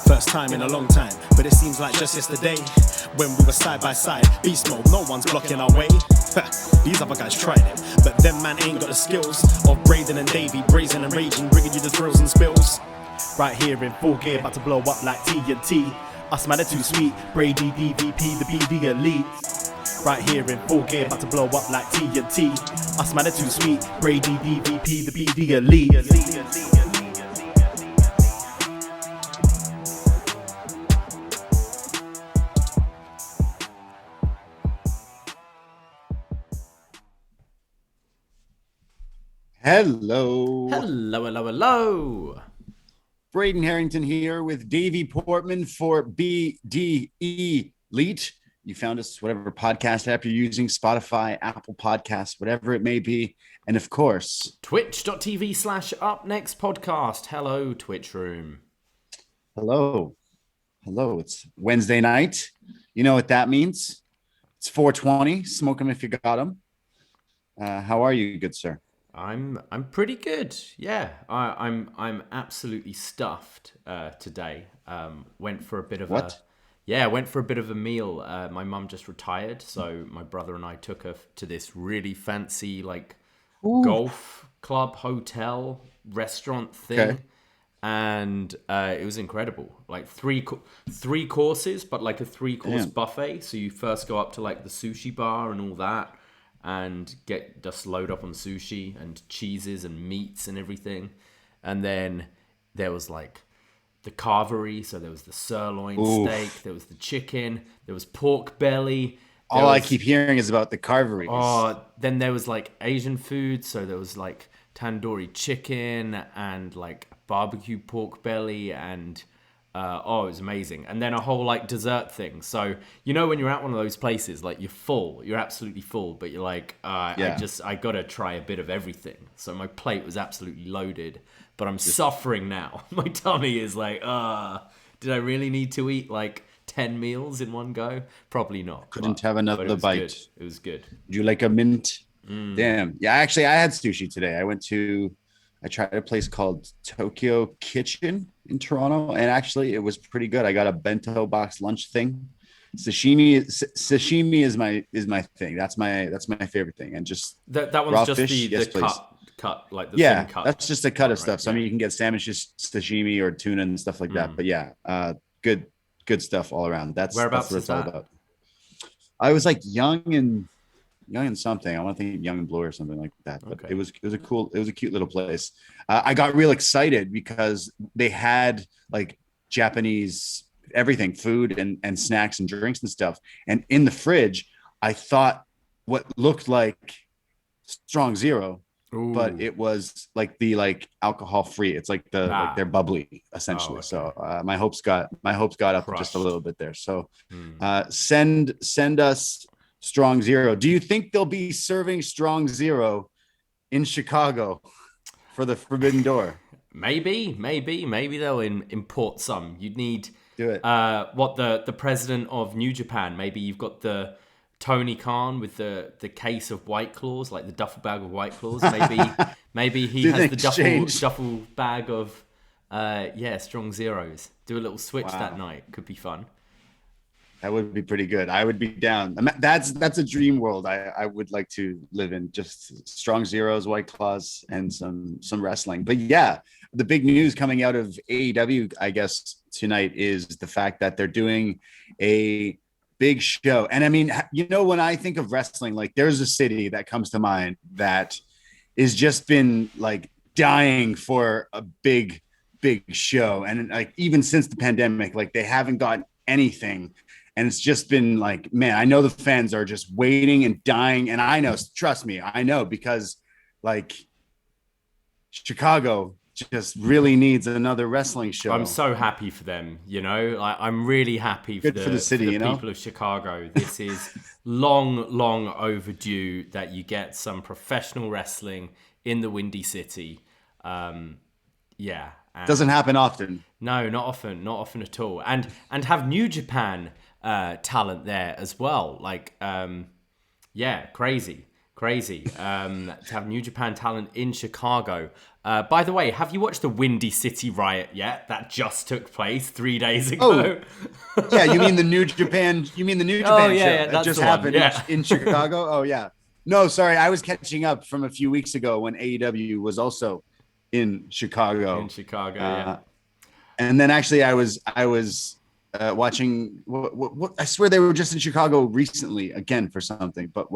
First time in a long time, but it seems like just yesterday when we were side by side. Beast mode, no one's blocking our way. These other guys tried it, but them man ain't got the skills of Braden and Davey, brazen and raging, bringing you the thrills and spills. Right here in full gear, about to blow up like TNT. Us man are too sweet, Brady DVP, the BDElite. Right here in full gear, about to blow up like TNT. Us man are too sweet, Brady DVP, the BDElite. Hello. Hello, hello, hello. Braden Harrington here with Davey Portman for BDElite. You found us, whatever podcast app you're using, Spotify, Apple Podcasts, whatever it may be. And of course, twitch.tv/upnextpodcast. Hello, Twitch room. Hello. Hello. It's Wednesday night. You know what that means? It's 420. Smoke them if you got them. How are you, good sir? I'm pretty good. Yeah, I'm absolutely stuffed today. Went for a bit of a meal. My mum just retired, so my brother and I took her to this really fancy golf club, hotel, restaurant thing. Okay. And it was incredible. Like three courses, but like a 3-course buffet. So you first go up to like the sushi bar and all that, and just load up on sushi and cheeses and meats and everything. And then there was like the carvery, so there was the sirloin steak, there was the chicken, there was pork belly. I keep hearing is about the carveries. Then there was like Asian food, so there was like tandoori chicken and like barbecue pork belly and it was amazing. And then a whole like dessert thing. So, you know, when you're at one of those places, like you're absolutely full, but you're like, I got to try a bit of everything. So my plate was absolutely loaded, but I'm suffering now. My tummy is like, did I really need to eat like 10 meals in one go? Probably not. Couldn't have another bite. Good. It was good. Would you like a mint? Damn. Yeah, actually, I had sushi today. I tried a place called Tokyo Kitchen in Toronto, and actually it was pretty good. I got a bento box lunch thing. Sashimi is my thing. That's my favorite thing. And just that one's just fish, the cut like the thin cut. That's just a cut of stuff. So I mean, you can get salmon, just sashimi or tuna and stuff like that. But yeah, good stuff all around. That's what it's all about. I was like young and something. I want to think Young and Blue or something like that. But it was a cute little place. I got real excited because they had like Japanese everything, food and snacks and drinks and stuff. And in the fridge, I thought what looked like Strong Zero, but it was like the alcohol free. It's like they're bubbly essentially. So my hopes got up just a little bit there. So send us Strong Zero. Do you think they'll be serving Strong Zero in Chicago for the Forbidden Door? Maybe they'll import some. You'd need do it. The president of New Japan? Maybe you've got the Tony Khan with the case of White Claws, like the duffel bag of White Claws. Maybe he has the duffel bag of Strong Zeros. Do a little switch that night. Could be fun. That would be pretty good. I would be down. That's a dream world I would like to live in. Just Strong Zeros, White Claws, and some wrestling. But yeah, the big news coming out of AEW, I guess, tonight is the fact that they're doing a big show. And I mean, you know, when I think of wrestling, like there's a city that comes to mind that is just been like dying for a big show. And like even since the pandemic, like they haven't got anything. And it's just been like, man, I know the fans are just waiting and dying. And I know, trust me, I know, because like Chicago just really needs another wrestling show. I'm so happy for them, you know. I'm really happy for the city, for the people of Chicago. This is long overdue that you get some professional wrestling in the Windy City. Doesn't happen often. No, not often at all. And have New Japan talent there as well. Like, crazy. Crazy to have New Japan talent in Chicago. By the way, have you watched the Windy City riot yet? That just took place 3 days ago. Oh, yeah. You mean the New Japan? You mean the New Japan show yeah, that just happened in Chicago? Oh yeah. No, sorry, I was catching up from a few weeks ago when AEW was also in Chicago. Yeah. And then actually, I was watching. What I swear they were just in Chicago recently again for something. But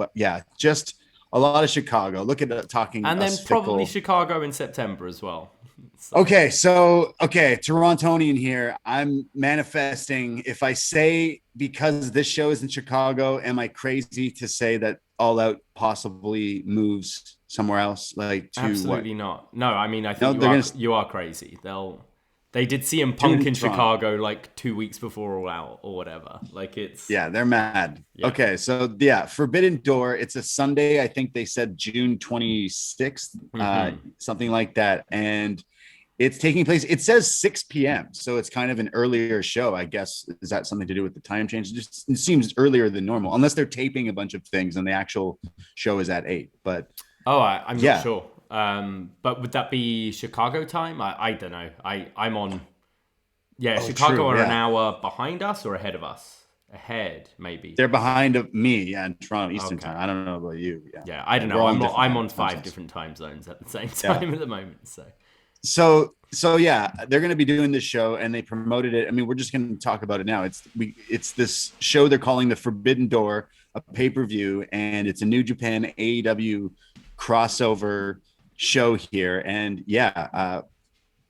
just a lot of Chicago. Look at talking. And then probably Chicago in September as well. Okay, Torontonian here. I'm manifesting. If I say because this show is in Chicago, am I crazy to say that All Out possibly moves somewhere else? Absolutely not. No, I mean I think you are crazy. They did CM Punk in Chicago like 2 weeks before All Out or whatever. They're mad. Yeah. Okay, so Forbidden Door. It's a Sunday. I think they said June 26th, something like that, and it's taking place. It says 6 p.m., so it's kind of an earlier show, I guess. Is that something to do with the time change? It seems earlier than normal, unless they're taping a bunch of things and the actual show is at 8. But I'm not sure. But would that be Chicago time? I don't know. I'm on. Yeah, Chicago are an hour behind us or ahead of us. Ahead, maybe. They're behind of me, in Toronto Eastern time. I don't know about you. Yeah, I don't know. I'm on 5 different time zones at the same time at the moment. So they're going to be doing this show, and they promoted it. I mean, we're just going to talk about it now. It's this show they're calling the Forbidden Door, a pay-per-view, and it's a New Japan AEW crossover show here. And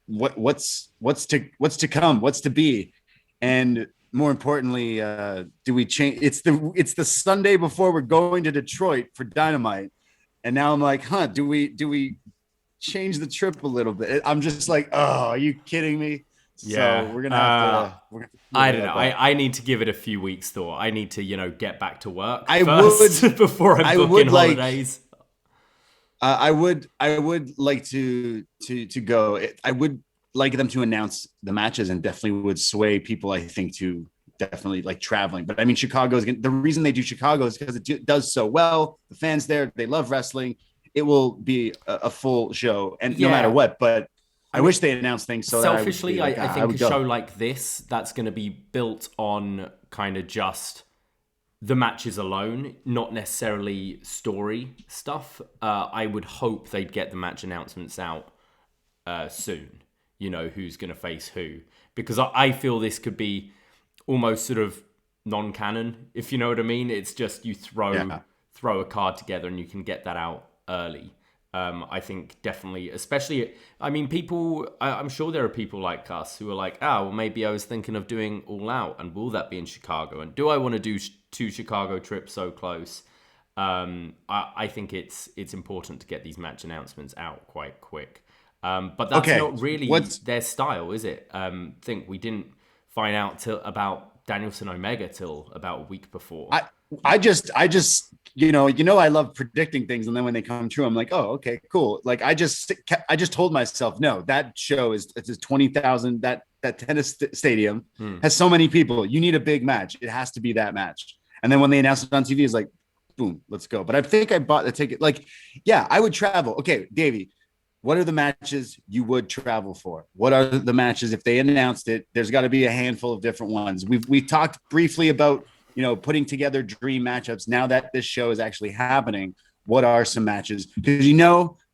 what's to come, what's to be, and more importantly, do we change? It's the Sunday before we're going to Detroit for Dynamite, and now I'm like, do we change the trip a little bit? I'm just like, oh, are you kidding me? Yeah, so we're gonna have to. I don't know. I need to give it a few weeks thought. I need to get back to work before I book in holidays. I would like to go. I would like them to announce the matches, and definitely would sway people, I think, to definitely like traveling. But I mean, the reason they do Chicago is because it does so well. The fans there, they love wrestling. It will be a full show, and no matter what. But I wish they announced things. So selfishly, I think a show like this that's going to be built on kind of just the matches alone, not necessarily story stuff. I would hope they'd get the match announcements out soon. Who's going to face who, because I feel this could be almost sort of non-canon, if you know what I mean. It's just you throw a card together and you can get that out early. I think definitely, especially, I mean, I'm sure there are people like us who are like, well, maybe I was thinking of doing All Out, and will that be in Chicago? And do I want to do 2 Chicago trips so close? I think it's important to get these match announcements out quite quick. But that's not really their style, is it? Think we didn't find out about Danielson Omega till about a week before. I just I love predicting things, and then when they come true, I'm like, oh, okay, cool. Like I just told myself, no, that show it's 20,000. That tennis stadium has so many people. You need a big match. It has to be that match. And then when they announced it on TV, it's like, boom, let's go. But I think I bought the ticket. Like, I would travel. Okay, Davey, what are the matches you would travel for? What are the matches if they announced it? There's got to be a handful of different ones. We talked briefly about putting together dream matchups. Now that this show is actually happening, what are some matches? Because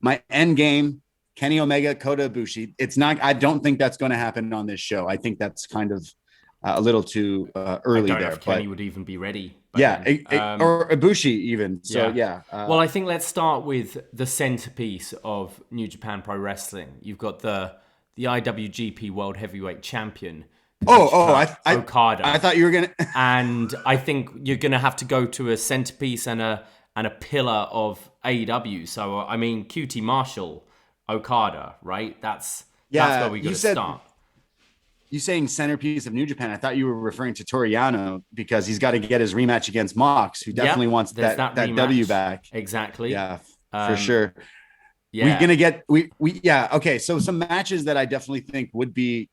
my end game, Kenny Omega, Kota Ibushi. It's not. I don't think that's going to happen on this show. I think that's kind of a little too early there. If Kenny would even be ready. Or Ibushi even. So well, I think let's start with the centerpiece of New Japan Pro Wrestling. You've got the IWGP World Heavyweight Champion. Okada. I thought you were gonna. And I think you're gonna have to go to a centerpiece and a pillar of AEW. So I mean, QT Marshall, Okada, right? That's where we got to start. You saying centerpiece of New Japan? I thought you were referring to Toru Yano because he's got to get his rematch against Mox, who definitely wants that W back. Exactly. Yeah, for sure. Yeah. We're gonna get okay. So some matches that I definitely think would be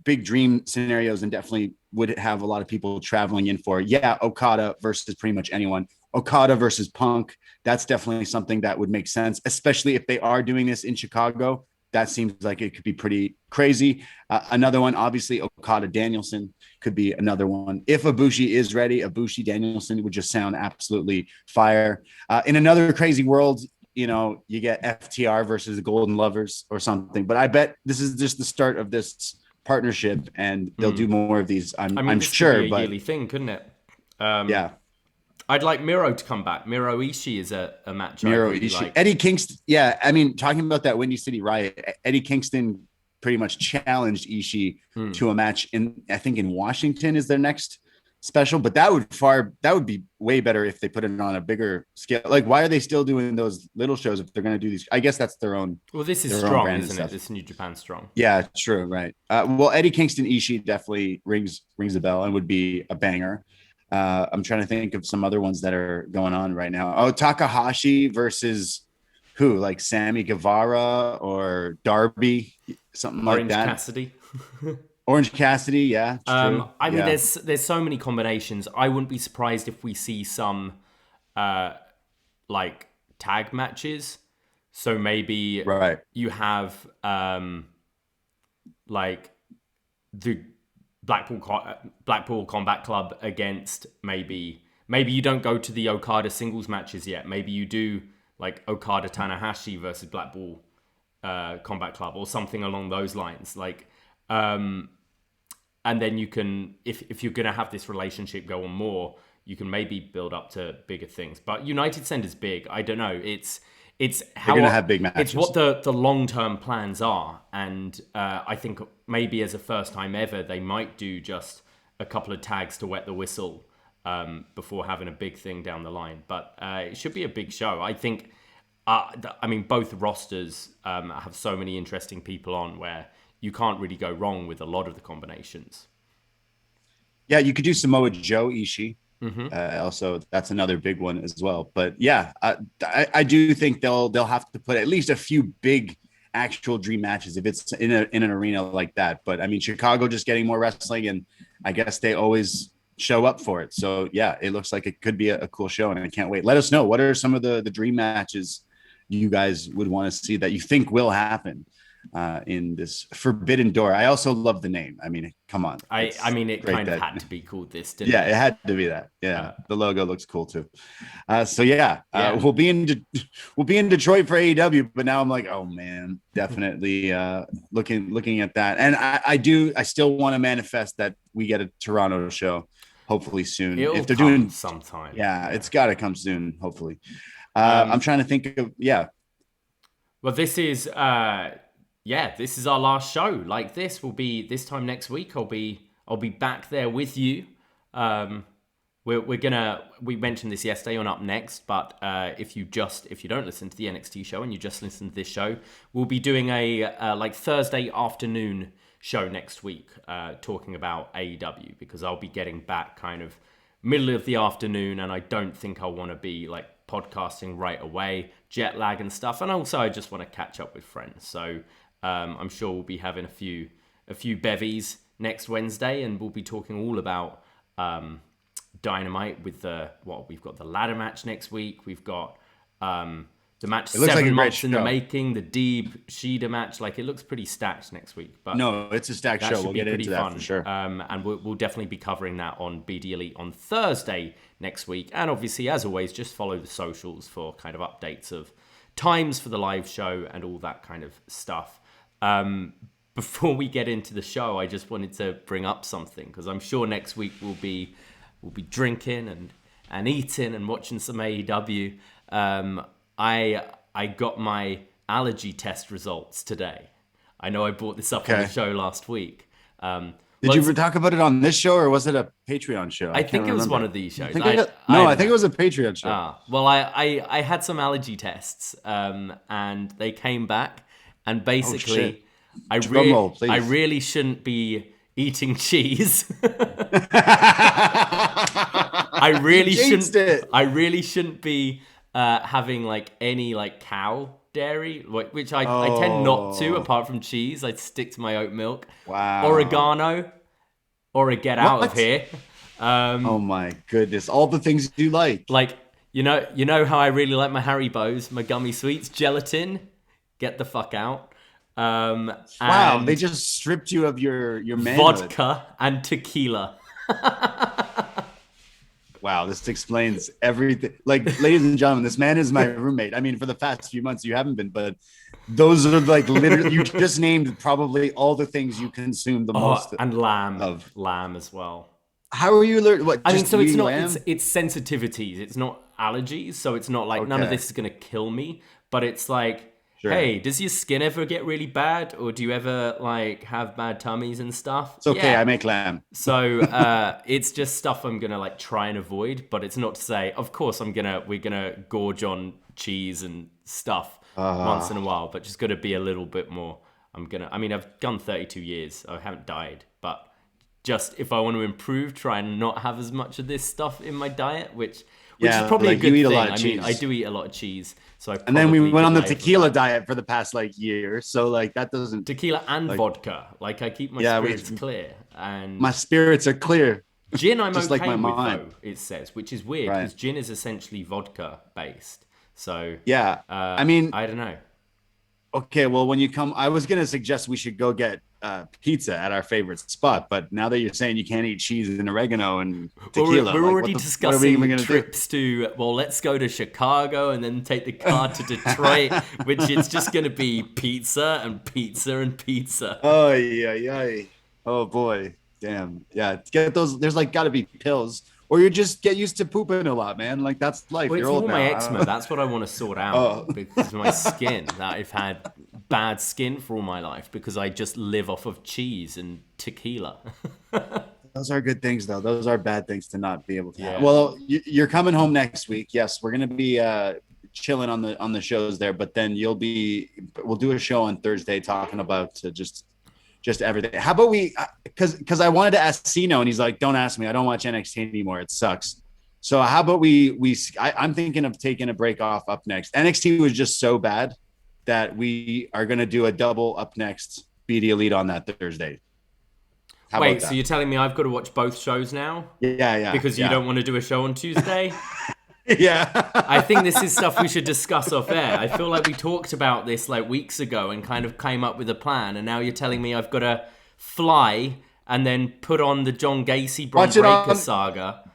big dream scenarios and definitely would have a lot of people traveling in for. Okada versus pretty much anyone. Okada versus Punk. That's definitely something that would make sense, especially if they are doing this in Chicago. That seems like it could be pretty crazy. Another one, obviously, Okada Danielson could be another one. If Ibushi is ready, Ibushi Danielson would just sound absolutely fire. In another crazy world, you get FTR versus the Golden Lovers or something. But I bet this is just the start of this partnership, and they'll do more of these. I'm this sure, could be a but yearly thing, couldn't it? Yeah. I'd like Miro to come back. Miro Ishii is a match Miro I really Ishii. like. Eddie Kingston. Yeah, I mean, talking about that Windy City Riot, Eddie Kingston pretty much challenged Ishii to a match I think in Washington is their next special, but that would be way better if they put it on a bigger scale. Like, why are they still doing those little shows if they're going to do these? I guess that's their own. Well, this is strong, isn't it? This is New Japan strong. Yeah, true, right. Well, Eddie Kingston Ishii definitely rings a bell and would be a banger. I'm trying to think of some other ones that are going on right now. Oh, Takahashi versus who? Like Sammy Guevara or Darby, something like that. Cassidy. Orange Cassidy, yeah. I mean, there's so many combinations. I wouldn't be surprised if we see some like tag matches. So maybe you have like the Blackpool Combat Club against maybe you don't go to the Okada singles matches yet. Maybe you do like Okada Tanahashi versus Blackpool Combat Club or something along those lines. Like, and then you can, if you're going to have this relationship go on more, you can maybe build up to bigger things. But United Center's big. I don't know. It's how they're going to have big matches. It's what the long-term plans are. And I think maybe as a first time ever, they might do just a couple of tags to wet the whistle before having a big thing down the line. But it should be a big show. I think, I mean, both rosters have so many interesting people on where you can't really go wrong with a lot of the combinations. Yeah, you could do Samoa Joe Ishii. Also, that's another big one as well. But yeah, I do think they'll have to put at least a few big actual dream matches if it's in an arena like that. But I mean, Chicago just getting more wrestling, and I guess they always show up for it. So yeah, it looks like it could be a cool show, and I can't wait. Let us know, what are some of the dream matches you guys would want to see that you think will happen in this Forbidden Door. I also love the name. I mean, come on. I mean, it kind of had to be called this, didn't it? Yeah, it had to be that. Yeah, the logo looks cool too. So yeah, we'll be in Detroit for AEW, but now I'm like, oh man, definitely looking at that. And I still want to manifest that we get a Toronto show, hopefully soon. It'll if they're come doing sometime. Yeah, it's got to come soon, hopefully. I'm trying to think of Well, this is this is our last show. Like, this will be this time next week. I'll be back there with you. We mentioned this yesterday on Up Next, but if you don't listen to the NXT show and you just listen to this show, we'll be doing a like Thursday afternoon show next week, talking about AEW, because I'll be getting back kind of middle of the afternoon, and I don't think I'll want to be like podcasting right away, jet lag and stuff, and also I just want to catch up with friends. So I'm sure we'll be having a few bevies next Wednesday, and we'll be talking all about Dynamite with we've got the ladder match next week. We've got the match 7 months in the making, the Deeb Shida match. Like, it looks pretty stacked next week. But no, it's a stacked show. We'll get into that for sure. And we'll definitely be covering that on BDElite on Thursday next week. And obviously, as always, just follow the socials for kind of updates of times for the live show and all that kind of stuff. Before we get into the show, I just wanted to bring up something, because I'm sure next week we'll be drinking and eating and watching some AEW. I got my allergy test results today. I know I brought this up on the show last week. Did you talk about it on this show, or was it a Patreon show? I think it was one of these shows. I think it was a Patreon show. Well, I had some allergy tests, and they came back, and basically, I really shouldn't be eating cheese. I really shouldn't be having like any like cow dairy, which I tend not to, apart from cheese. I'd stick to my oat milk. Wow. Oregano, or a get out of here. Oh my goodness. All the things you like. Like, You know how I really like my Haribo's, my gummy sweets, gelatin. Get the fuck out. Wow, they just stripped you of your manhood. Vodka and tequila. Wow, this explains everything. Like, ladies and gentlemen, this man is my roommate. I mean, for the past few months, you haven't been, but those are like literally, you just named probably all the things you consume the most. And lamb as well. How are you learning? What? I mean, so it's not, lamb? it's sensitivities. It's not allergies. So it's not like none of this is going to kill me, but it's like, hey, does your skin ever get really bad? Or do you ever like have bad tummies and stuff? It's okay. I make lamb. So it's just stuff I'm going to like try and avoid, but it's not to say, of course, we're going to gorge on cheese and stuff once in a while, but just got to be a little bit more. I've gone 32 years. I haven't died, but just if I want to improve, try and not have as much of this stuff in my diet, which is probably like a good thing. I mean, I do eat a lot of cheese. So and then we went on the tequila diet for the past like year. So like that doesn't tequila and vodka. Like I keep my spirits clear, and my spirits are clear. Gin I'm just okay like my with mind. though, it says, which is weird because gin is essentially vodka based. So I mean, I don't know. Okay, well, when you come, I was gonna suggest we should go get pizza at our favorite spot, but now that you're saying you can't eat cheese and oregano and tequila, we're already discussing trips to. Well, let's go to Chicago and then take the car to Detroit, which is just gonna be pizza and pizza and pizza. Oh yeah. Oh boy, damn. Yeah, get those. There's like got to be pills. Or you just get used to pooping a lot, man. Like, that's life. Well, it's You're old all now. my eczema. That's what I want to sort out. Because of my skin. That I've had bad skin for all my life because I just live off of cheese and tequila. Those are good things, though. Those are bad things to not be able to have. Well, you're coming home next week. Yes, we're going to be chilling on the shows there. But then we'll do a show on Thursday talking about just everything. How about because I wanted to ask Cino and he's like, don't ask me. I don't watch NXT anymore. It sucks. So how about I'm thinking of taking a break off up next. NXT was just so bad that we are going to do a double up next BDElite on that Thursday. Wait, so you're telling me I've got to watch both shows now? Yeah. Because you don't want to do a show on Tuesday? Yeah. I think this is stuff we should discuss off air. I feel like we talked about this like weeks ago and kind of came up with a plan, and now you're telling me I've got to fly and then put on the John Gacy Bron Breakker saga.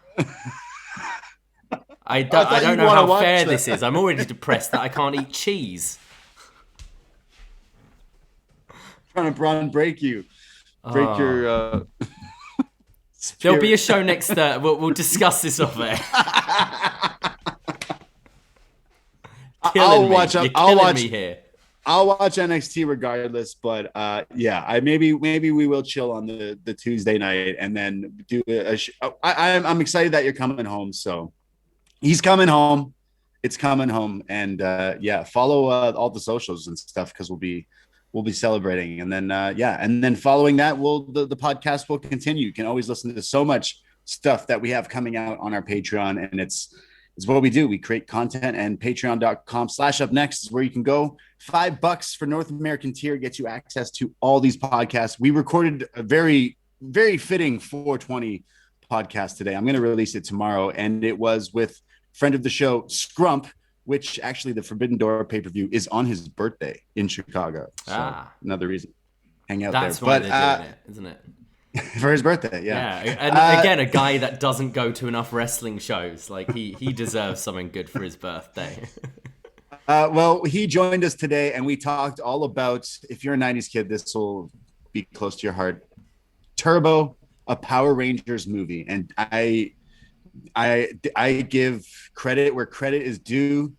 I don't know how fair this is. I'm already depressed that I can't eat cheese. Trying to Bron break you. Break your There'll be a show next we'll discuss this off air. I'll watch me here. I'll watch NXT regardless, but maybe we will chill on the Tuesday night and then do a show. I'm excited that you're coming home. So he's coming home. It's coming home, and follow all the socials and stuff because we'll be celebrating, and then following that, the podcast will continue. You can always listen to so much stuff that we have coming out on our Patreon, and it's what we do. We create content, and patreon.com/upnext is where you can go. $5 for North American tier gets you access to all these podcasts. We recorded a very, very fitting 420 podcast today. I'm going to release it tomorrow, and it was with friend of the show, Scrump, which actually the Forbidden Door pay-per-view is on his birthday in Chicago. So another reason. Hang out That's there. Why they're doing it, isn't it? For his birthday, yeah. And again, a guy that doesn't go to enough wrestling shows. Like he deserves something good for his birthday. Well, he joined us today, and we talked all about, if you're a 90s kid, this will be close to your heart. Turbo, a Power Rangers movie. And I give credit where credit is due.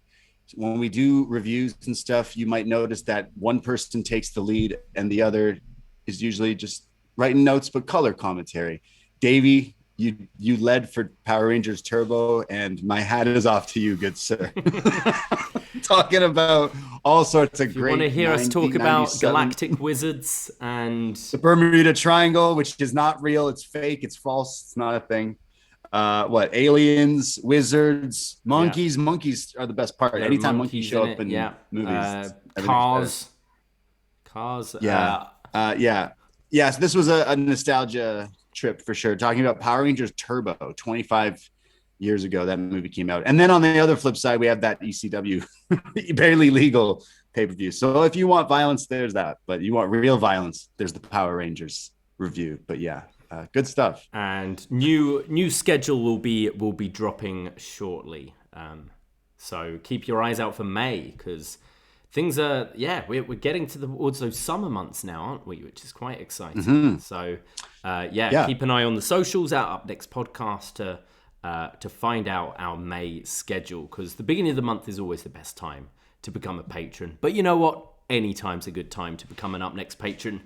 When we do reviews and stuff, you might notice that one person takes the lead and the other is usually just writing notes, but color commentary. Davey, you led for Power Rangers Turbo, and my hat is off to you, good sir. Talking about all sorts of great. You want to hear us talk about galactic wizards and the Bermuda Triangle, which is not real, it's fake, it's false, it's not a thing. Aliens, wizards, monkeys. Yeah. Monkeys are the best part. Anytime monkeys show up in movies, cars. Yeah. So this was a nostalgia trip for sure. Talking about Power Rangers Turbo, 25 years ago that movie came out. And then on the other flip side, we have that ECW barely legal pay-per-view. So if you want violence, there's that. But you want real violence, there's the Power Rangers review. But yeah, good stuff. And new schedule will be dropping shortly. So keep your eyes out for May, because things are, we're getting towards those summer months now, aren't we? Which is quite exciting. Mm-hmm. So keep an eye on the socials, our Up Next podcast to find out our May schedule, because the beginning of the month is always the best time to become a patron. But you know what? Any time's a good time to become an Up Next patron.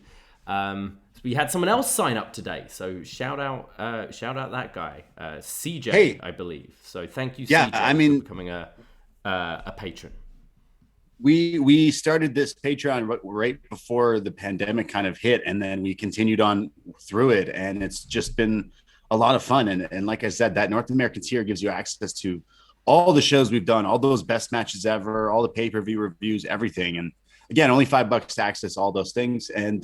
We had someone else sign up today, so shout out that guy, CJ, hey. I believe. So thank you, CJ, for becoming a patron. We started this Patreon right before the pandemic kind of hit, and then we continued on through it, and it's just been a lot of fun. And like I said, that North American tier gives you access to all the shows we've done, all those best matches ever, all the pay-per-view reviews, everything. And again, only $5 to access all those things. And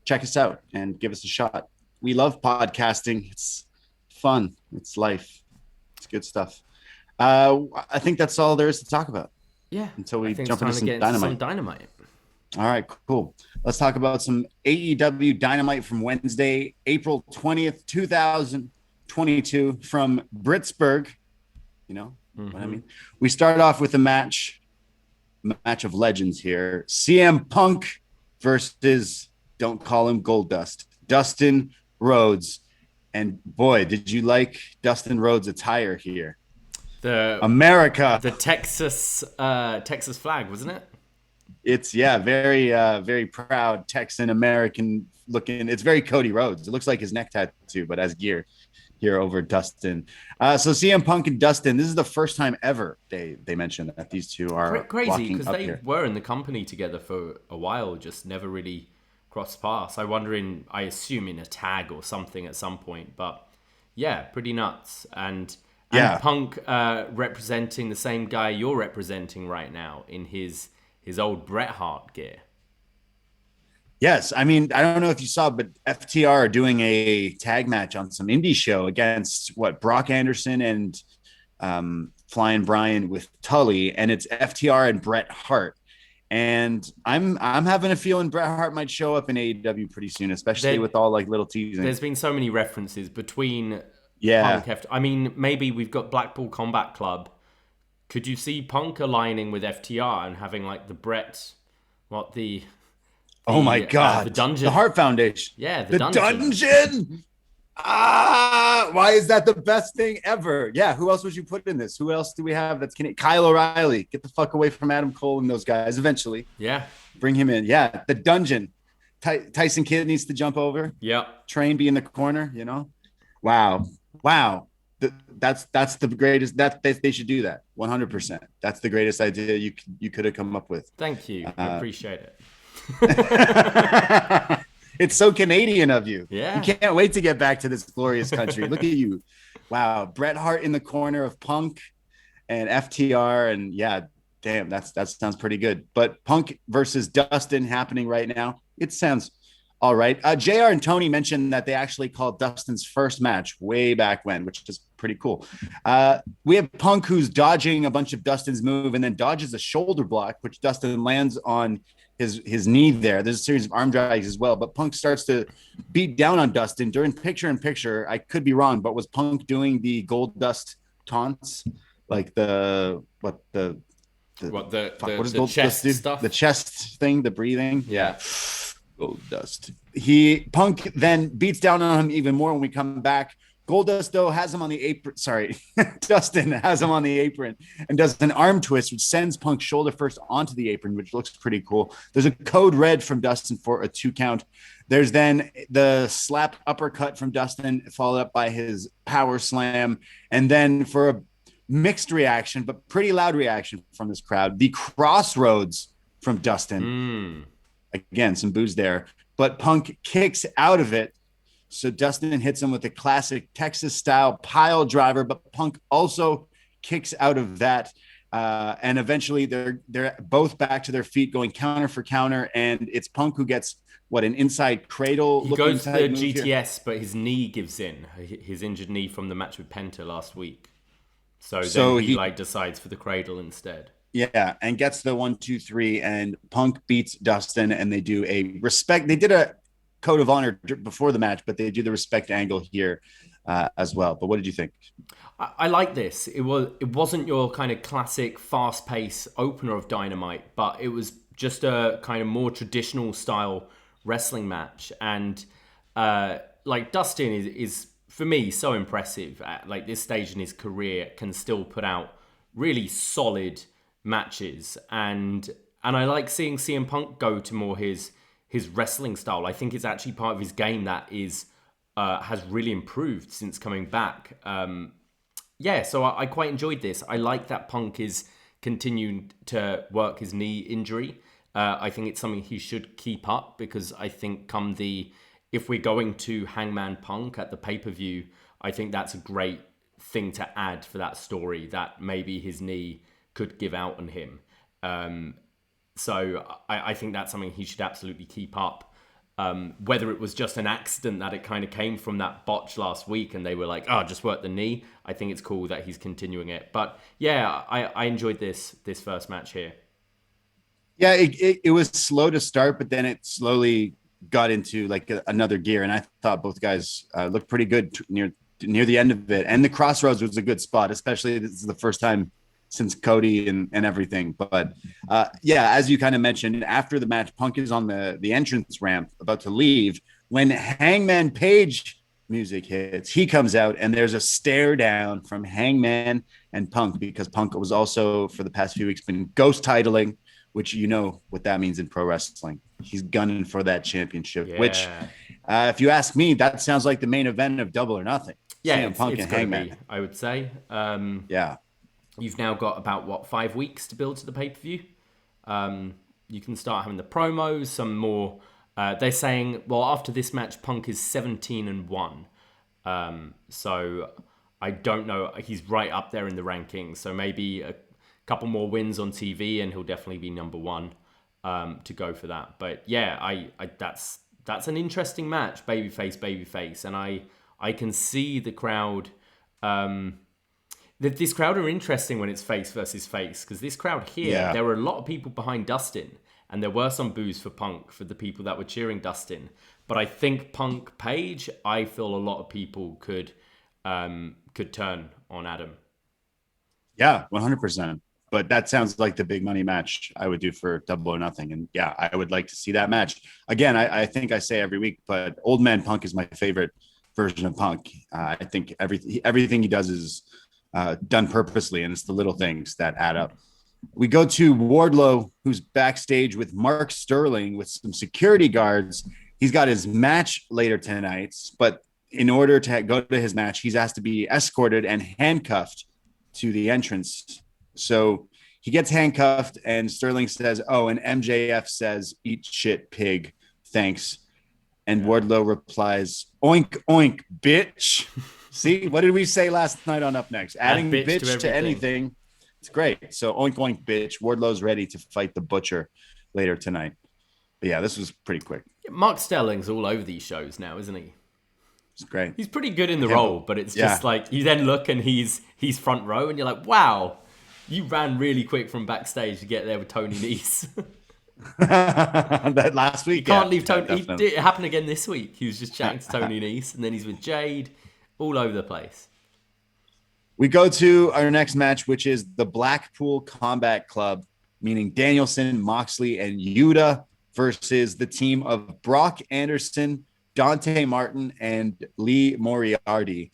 check us out and give us a shot. We love podcasting. It's fun. It's life. It's good stuff. I think that's all there is to talk about. Yeah. Until we jump into some Dynamite. All right, cool. Let's talk about some AEW Dynamite from Wednesday, April 20th, 2022 from Britsburg. You know what I mean? We start off with a match of legends here. CM Punk versus, don't call him Goldust, Dustin Rhodes. And boy, did you like Dustin Rhodes' attire here? The Texas flag, wasn't it? It's very proud Texan American looking. It's very Cody Rhodes. It looks like his neck tattoo, but as gear here over Dustin. So CM Punk and Dustin, this is the first time ever they mentioned that these two are crazy, because they were in the company together for a while, just never really crossed paths. I assume in a tag or something at some point, but yeah, pretty nuts. And Punk representing the same guy you're representing right now in his old Bret Hart gear. Yes, I mean, I don't know if you saw, but FTR are doing a tag match on some indie show against Brock Anderson and Flying Brian with Tully, and it's FTR and Bret Hart. And I'm having a feeling Bret Hart might show up in AEW pretty soon, especially with all little teasing. There's been so many references between Punk, I mean, maybe we've got Blackpool Combat Club. Could you see Punk aligning with FTR and having the Bret, oh my God, the dungeon, the Hart Foundation, the dungeon. Why is that the best thing ever? Yeah, who else would you put in this? Who else do we have that's Canadian? Kyle O'Reilly, get the fuck away from Adam Cole and those guys. Eventually, bring him in. Yeah, the dungeon. Tyson Kidd needs to jump over. Yeah, Train be in the corner. Wow. That's the greatest. They should do that 100%. That's the greatest idea you could have come up with. Thank you. I appreciate it. It's so Canadian of you. Yeah. You can't wait to get back to this glorious country. Look at you. Wow. Bret Hart in the corner of Punk and FTR. And damn, that sounds pretty good. But Punk versus Dustin happening right now. It sounds all right. JR and Tony mentioned that they actually called Dustin's first match way back when, which is pretty cool. We have Punk, who's dodging a bunch of Dustin's move and then dodges a shoulder block, which Dustin lands on his knee there. There's a series of arm drags as well, but Punk starts to beat down on Dustin during picture-in-picture. I could be wrong, but was Punk doing the Goldust taunts? The chest stuff? The chest thing, the breathing. Yeah. Goldust. Punk then beats down on him even more when we come back. Goldust, though, has him on the apron. Sorry, Dustin has him on the apron and does an arm twist, which sends Punk shoulder first onto the apron, which looks pretty cool. There's a code red from Dustin for a 2 count. There's then the slap uppercut from Dustin, followed up by his power slam. And then for a mixed reaction, but pretty loud reaction from this crowd, the crossroads from Dustin. Again, some boos there. But Punk kicks out of it. So Dustin hits him with a classic Texas-style pile driver, but Punk also kicks out of that. And eventually they're both back to their feet going counter for counter. And it's Punk who gets an inside cradle. He goes to the GTS, but his knee gives in, his injured knee from the match with Penta last week. So then he decides for the cradle instead. Yeah, and gets the 1, 2, 3, and Punk beats Dustin, and they do a respect. They did a code of honor before the match, but they do the respect angle here as well. But what did you think? I like this. It wasn't your kind of classic fast-paced opener of Dynamite, but it was just a kind of more traditional style wrestling match. And like Dustin is for me so impressive at like this stage in his career, can still put out really solid matches, and I like seeing CM Punk go to more his wrestling style. I think it's actually part of his game that is has really improved since coming back. So I quite enjoyed this. I like that Punk is continuing to work his knee injury. I think it's something he should keep up, because I think if we're going to Hangman Punk at the pay-per-view, I think that's a great thing to add for that story, that maybe his knee could give out on him. So I think that's something he should absolutely keep up. Whether it was just an accident that it kind of came from that botch last week and they were like, oh, just work the knee. I think it's cool that he's continuing it. But yeah, I enjoyed this first match here. Yeah, it was slow to start, but then it slowly got into like another gear. And I thought both guys looked pretty good near the end of it. And the Crossroads was a good spot, especially this is the first time since Cody and everything. But as you kind of mentioned, after the match, Punk is on the entrance ramp about to leave when Hangman Page music hits. He comes out and there's a stare down from Hangman and Punk, because Punk was also for the past few weeks been ghost titling, which you know what that means in pro wrestling. He's gunning for that championship, which if you ask me, that sounds like the main event of Double or Nothing. Yeah, Punk and Hangman, I would say. You've now got about 5 weeks to build to the pay-per-view. You can start having the promos, some more. They're saying, after this match, Punk is 17-1. So I don't know. He's right up there in the rankings. So maybe a couple more wins on TV, and he'll definitely be number one to go for that. But yeah, I that's an interesting match, babyface, and I can see the crowd. This crowd are interesting when it's face versus face, because this crowd here, there were a lot of people behind Dustin, and there were some boos for Punk for the people that were cheering Dustin. But I think Punk Page, I feel a lot of people could turn on Adam. Yeah, 100%. But that sounds like the big money match I would do for Double or Nothing. And yeah, I would like to see that match. Again, I think I say every week, but Old Man Punk is my favorite version of Punk. I think everything he does is done purposely, and it's the little things that add up. We go to Wardlow, who's backstage with Mark Sterling with some security guards. He's got his match later tonight, but in order to go to his match, he's asked to be escorted and handcuffed to the entrance. So he gets handcuffed, and Sterling says, "Oh," and MJF says, "Eat shit, pig. Thanks." And Wardlow replies, "Oink, oink, bitch." See, what did we say last night on Up Next? Adding bitch to anything. It's great. So oink, oink, bitch. Wardlow's ready to fight the Butcher later tonight. But yeah, this was pretty quick. Mark Sterling's all over these shows now, isn't he? It's great. He's pretty good in the role, but it's just like you then look and he's front row and you're like, wow, you ran really quick from backstage to get there with Tony Nese. That last week. You can't leave Tony. It happened again this week. He was just chatting to Tony Nese, and then he's with Jade, all over the place. We go to our next match, which is the Blackpool Combat Club, meaning Danielson, Moxley, and Yuta versus the team of Brock Anderson, Dante Martin, and Lee Moriarty.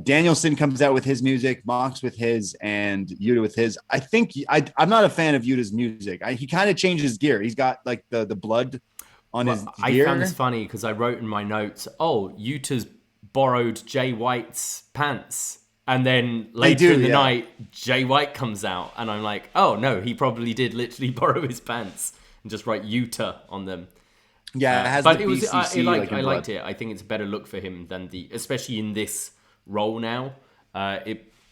Danielson comes out with his music, Mox with his, and Yuta with his. I think I'm not a fan of Yuta's music. He kind of changes gear. He's got like the blood on his gear. I found this funny because I wrote in my notes, Yuta's borrowed Jay White's pants. And then later in the night, Jay White comes out, and I'm like, oh no, he probably did literally borrow his pants and just write Yuta on them. Yeah, it has but the it was. BCC, I liked it. I think it's a better look for him than especially in this role now.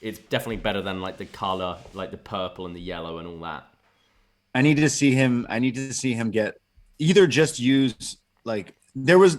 it's definitely better than like the color, like the purple and the yellow and all that. I need to see him get either just use like there was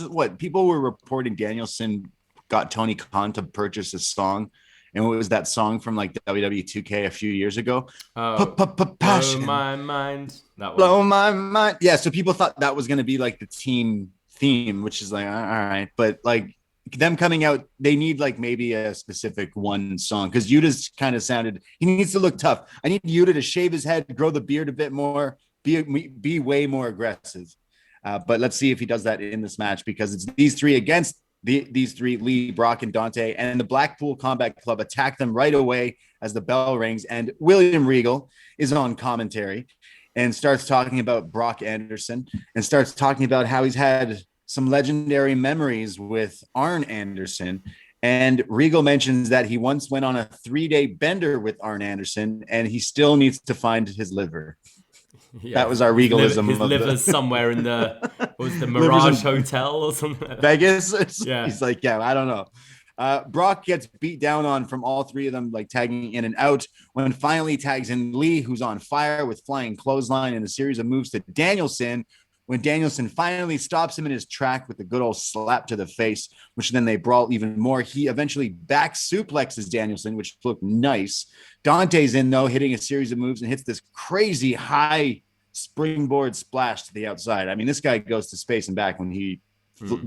what people were reporting Danielson got Tony Khan to purchase a song, and it was that song from like WWE 2K a few years ago. Passion. Blow my mind. That one. Blow my mind. Yeah, so people thought that was going to be like the team theme, which is like all right, but like them coming out, they need like maybe a specific one song because Yuta's kind of sounded. He needs to look tough. I need Yuta to shave his head, grow the beard a bit more, be way more aggressive. But let's see if he does that in this match because it's these three against these three, Lee, Brock, and Dante, and the Blackpool Combat Club attack them right away as the bell rings, and William Regal is on commentary and starts talking about Brock Anderson and starts talking about how he's had some legendary memories with Arn Anderson. And Regal mentions that he once went on a 3-day bender with Arn Anderson and he still needs to find his liver. Yeah, that was our Regalism. His liver's somewhere in the Mirage Hotel or something like that. Vegas. Yeah. He's like, yeah, I don't know. Brock gets beat down on from all three of them, like tagging in and out, when finally tags in Lee, who's on fire with flying clothesline and a series of moves to Danielson, when Danielson finally stops him in his track with a good old slap to the face, which then they brawl even more. He eventually back suplexes Danielson, which looked nice. Dante's in, though, hitting a series of moves and hits this crazy high springboard splash to the outside. I mean, this guy goes to space and back when he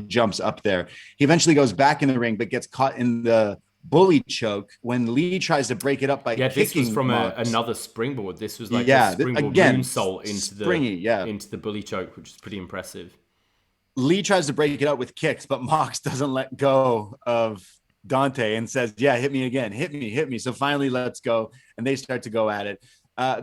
jumps up there. He eventually goes back in the ring, but gets caught in the bully choke when Lee tries to break it up by kicking. This was from another springboard. This was like a springboard moonsault into the bully choke, which is pretty impressive. Lee tries to break it up with kicks, but Mox doesn't let go of Dante and says, yeah, hit me again, hit me. So finally, let's go. And they start to go at it.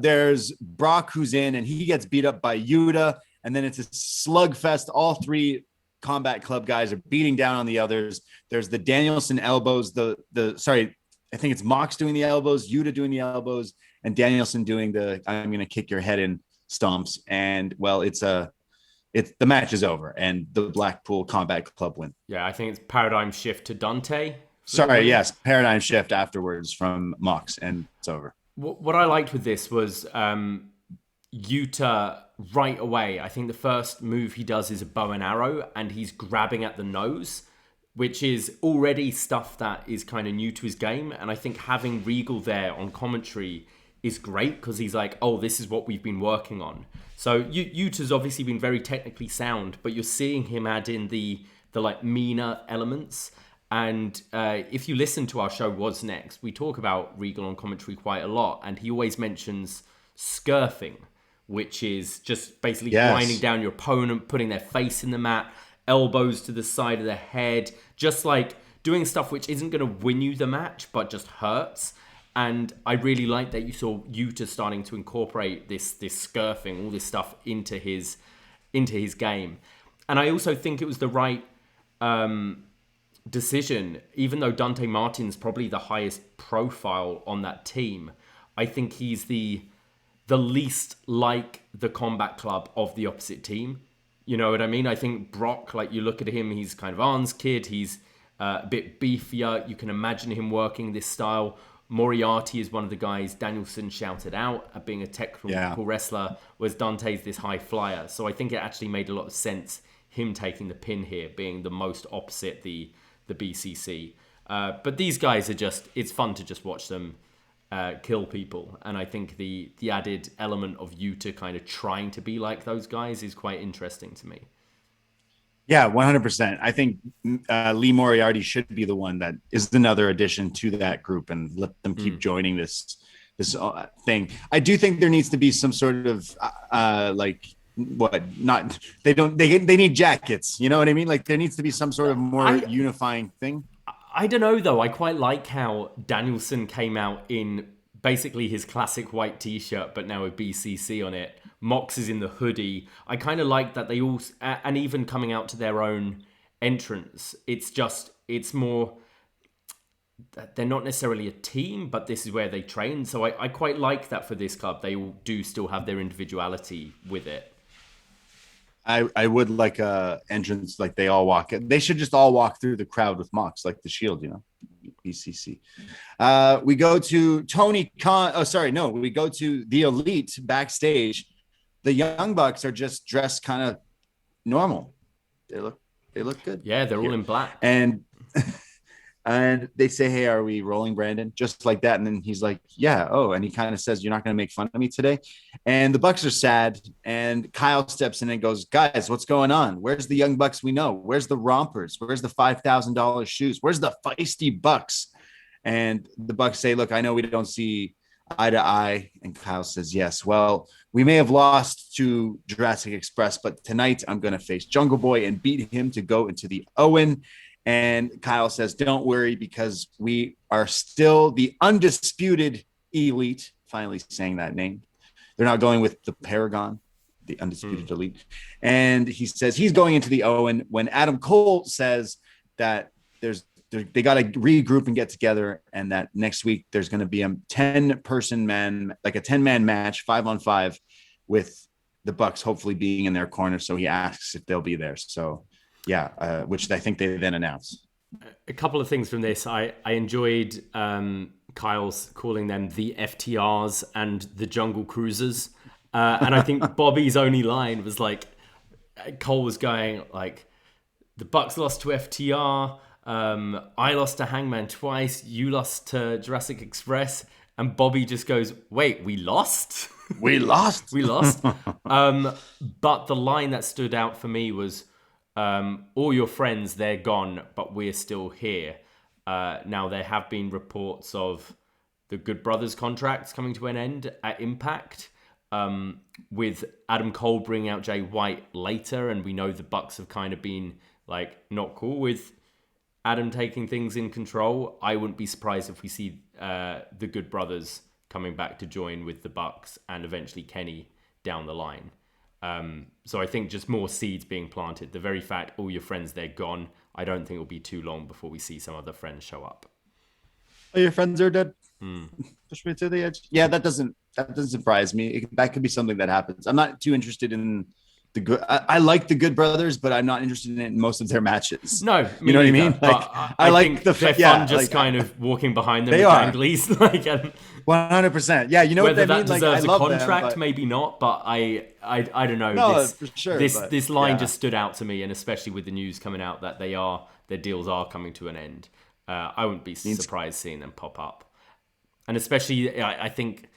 There's Brock who's in and he gets beat up by Yuta. And then it's a slugfest. All three Combat Club guys are beating down on the others. There's the Danielson elbows, I think it's Mox doing the elbows, Yuta doing the elbows, and Danielson doing the I'm gonna kick your head in stomps. And well, the match is over and the Blackpool Combat Club win. Yeah, I think it's paradigm shift to Dante. Yes, paradigm shift afterwards from Mox, and it's over. What I liked with this was Yuta right away. I think the first move he does is a bow and arrow and he's grabbing at the nose, which is already stuff that is kind of new to his game. And I think having Regal there on commentary is great because he's like, oh, this is what we've been working on. So Yuta's obviously been very technically sound, but you're seeing him add in the like meaner elements. And if you listen to our show What's Next, we talk about Regal on commentary quite a lot. And he always mentions scurfing, which is just basically grinding down your opponent, putting their face in the mat, elbows to the side of the head, just like doing stuff which isn't going to win you the match, but just hurts. And I really like that you saw Yuta starting to incorporate this scurfing, all this stuff into his game. And I also think it was the right decision, even though Dante Martin's probably the highest profile on that team. I think he's the least like the Combat Club of the opposite team. You know what I mean? I think Brock, like you look at him, he's kind of Arn's kid. He's a bit beefier. You can imagine him working this style. Moriarty is one of the guys Danielson shouted out at being a technical wrestler, whereas Dante's this high flyer. So I think it actually made a lot of sense, him taking the pin here, being the most opposite the BCC. But these guys are it's fun to just watch them kill people, and I think the added element of Yuta kind of trying to be like those guys is quite interesting to me. Yeah, 100%. I think Lee Moriarty should be the one that is another addition to that group, and let them keep joining this thing. I do think there needs to be some sort of they need jackets. You know what I mean? Like there needs to be some sort of more unifying thing. I don't know, though. I quite like how Danielson came out in basically his classic white t-shirt, but now with BCC on it. Mox is in the hoodie. I kind of like that they all... And even coming out to their own entrance, it's more... They're not necessarily a team, but this is where they train. So I quite like that for this club. They all do still have their individuality with it. I would like a entrance like they all walk. They should just all walk through the crowd with Mox, like the Shield, you know. BCC. We go to Tony Khan. Oh, sorry. No, we go to the Elite backstage. The Young Bucks are just dressed kind of normal. They look good. Yeah, they're all in black. And they say, hey, are we rolling, Brandon? Just like that. And then he's like, yeah. Oh, and he kind of says, you're not going to make fun of me today. And the Bucks are sad. And Kyle steps in and goes, guys, what's going on? Where's the Young Bucks we know? Where's the rompers? Where's the $5,000 shoes? Where's the feisty Bucks? And the Bucks say, look, I know we don't see eye to eye. And Kyle says, yes. Well, we may have lost to Jurassic Express, but tonight I'm going to face Jungle Boy and beat him to go into the Owen. And Kyle says, don't worry, because we are still the undisputed Elite. Finally saying that name. They're not going with the Paragon, the undisputed Elite. And he says he's going into the Owen when Adam Cole says that they got to regroup and get together, and that next week there's going to be a 10-man match, 5-on-5, with the Bucks hopefully being in their corner. So he asks if they'll be there. So yeah, which I think they then announce. A couple of things from this. I enjoyed Kyle's calling them the FTRs and the Jungle Cruisers. And I think Bobby's only line was like, Cole was going like, the Bucks lost to FTR. I lost to Hangman twice. You lost to Jurassic Express. And Bobby just goes, wait, we lost? We lost? We lost. But the line that stood out for me was, all your friends, they're gone, but we're still here. Now, there have been reports of the Good Brothers contracts coming to an end at Impact, with Adam Cole bringing out Jay White later, and we know the Bucks have kind of been like not cool with Adam taking things in control. I wouldn't be surprised if we see the Good Brothers coming back to join with the Bucks and eventually Kenny down the line. So I think just more seeds being planted. The very fact all your friends, they're gone. I don't think it'll be too long before we see some other friends show up. Oh, your friends are dead. Push me to the edge. Yeah, that doesn't surprise me. That could be something that happens. I'm not too interested in the good. I like the Good Brothers, but I'm not interested in most of their matches. No, you know what I mean. Like, I like they're fun, just kind of walking behind them. They are gangleys, like 100%. Yeah, you know whether what I mean. That deserves like, a contract, maybe not. But I don't know. No, for sure. This line just stood out to me, and especially with the news coming out that their deals are coming to an end. I wouldn't be surprised seeing them pop up. And especially, I think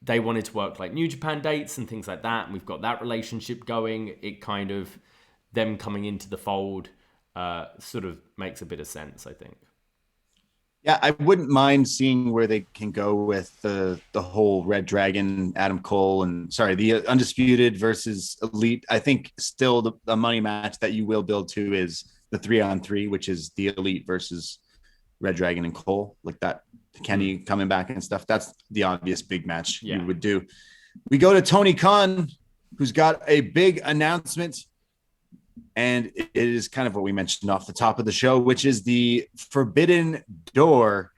they wanted to work like New Japan dates and things like that. And we've got that relationship going. It kind of, them coming into the fold sort of makes a bit of sense, I think. Yeah, I wouldn't mind seeing where they can go with the whole Red Dragon, Adam Cole, and the Undisputed versus Elite. I think still the money match that you will build to is the 3-on-3, which is the Elite versus Red Dragon and Cole, like that. Kenny coming back and stuff. That's the obvious big match you would do. We go to Tony Khan, who's got a big announcement, and it is kind of what we mentioned off the top of the show, which is the Forbidden Door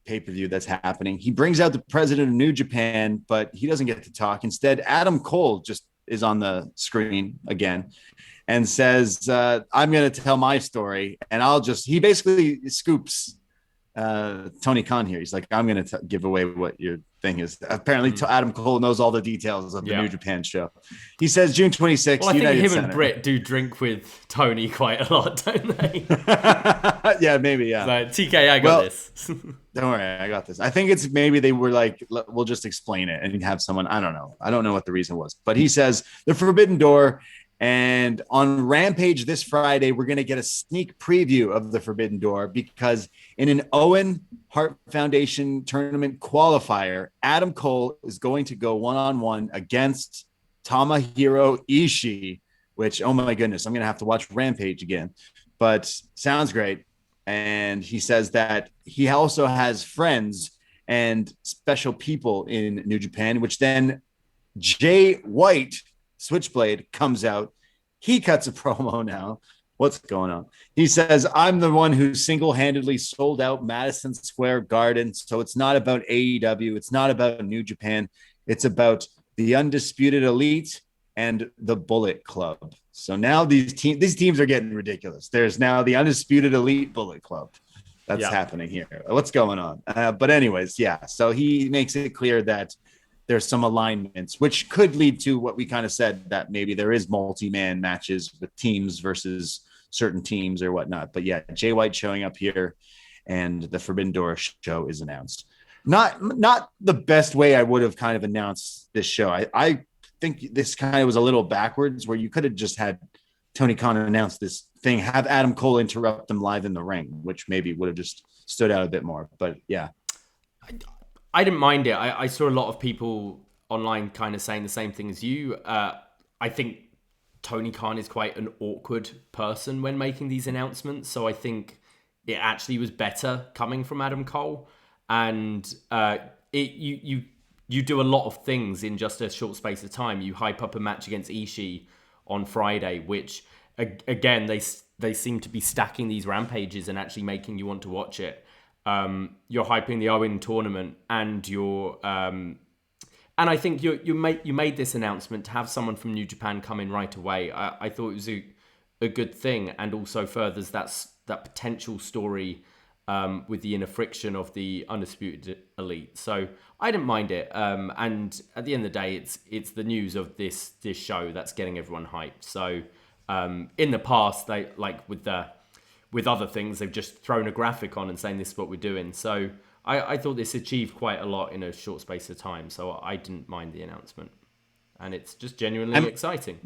pay-per-view that's happening. He brings out the president of New Japan, but he doesn't get to talk. Instead, Adam Cole just is on the screen again and says, I'm going to tell my story, and he basically scoops Tony Khan here. He's like, I'm going to give away what your thing is. Apparently, Adam Cole knows all the details of the New Japan show. He says June 26th. Well, I think him and Brit do drink with Tony quite a lot, don't they? Yeah, maybe. Yeah. So, TK, I got this. Don't worry, I got this. I think it's maybe they were like, we'll just explain it and have someone. I don't know. I don't know what the reason was, but he says the Forbidden Door. And on Rampage this Friday, we're going to get a sneak preview of the Forbidden Door, because in an Owen Hart Foundation tournament qualifier, Adam Cole is going to go one-on-one against Tomohiro Ishii, which, oh my goodness, I'm going to have to watch Rampage again, but sounds great. And he says that he also has friends and special people in New Japan, which then Jay White, Switchblade, comes out. He cuts a promo now. What's going on? He says, I'm the one who single-handedly sold out Madison Square Garden. So it's not about AEW. It's not about New Japan. It's about the Undisputed Elite and the Bullet Club. So now these teams are getting ridiculous. There's now the Undisputed Elite Bullet Club. that's happening here. What's going on? But anyways, yeah. So he makes it clear that there's some alignments, which could lead to what we kind of said, that maybe there is multi-man matches with teams versus certain teams or whatnot. But yeah, Jay White showing up here, and the Forbidden Door show is announced. Not the best way I would have kind of announced this show. I think this kind of was a little backwards, where you could have just had Tony Khan announce this thing, have Adam Cole interrupt them live in the ring, which maybe would have just stood out a bit more. But yeah. I didn't mind it. I saw a lot of people online kind of saying the same thing as you. I think Tony Khan is quite an awkward person when making these announcements. So I think it actually was better coming from Adam Cole. And you do a lot of things in just a short space of time. You hype up a match against Ishii on Friday, which, again, they seem to be stacking these rampages and actually making you want to watch it. You're hyping the Owen tournament, and and I think you made this announcement to have someone from New Japan come in right away. I thought it was a good thing, and also furthers that potential story with the inner friction of the Undisputed Elite. So I didn't mind it. And at the end of the day, it's the news of this show that's getting everyone hyped. So in the past, they with other things, they've just thrown a graphic on and saying this is what we're doing. So I thought this achieved quite a lot in a short space of time. So I didn't mind the announcement. And it's just genuinely exciting.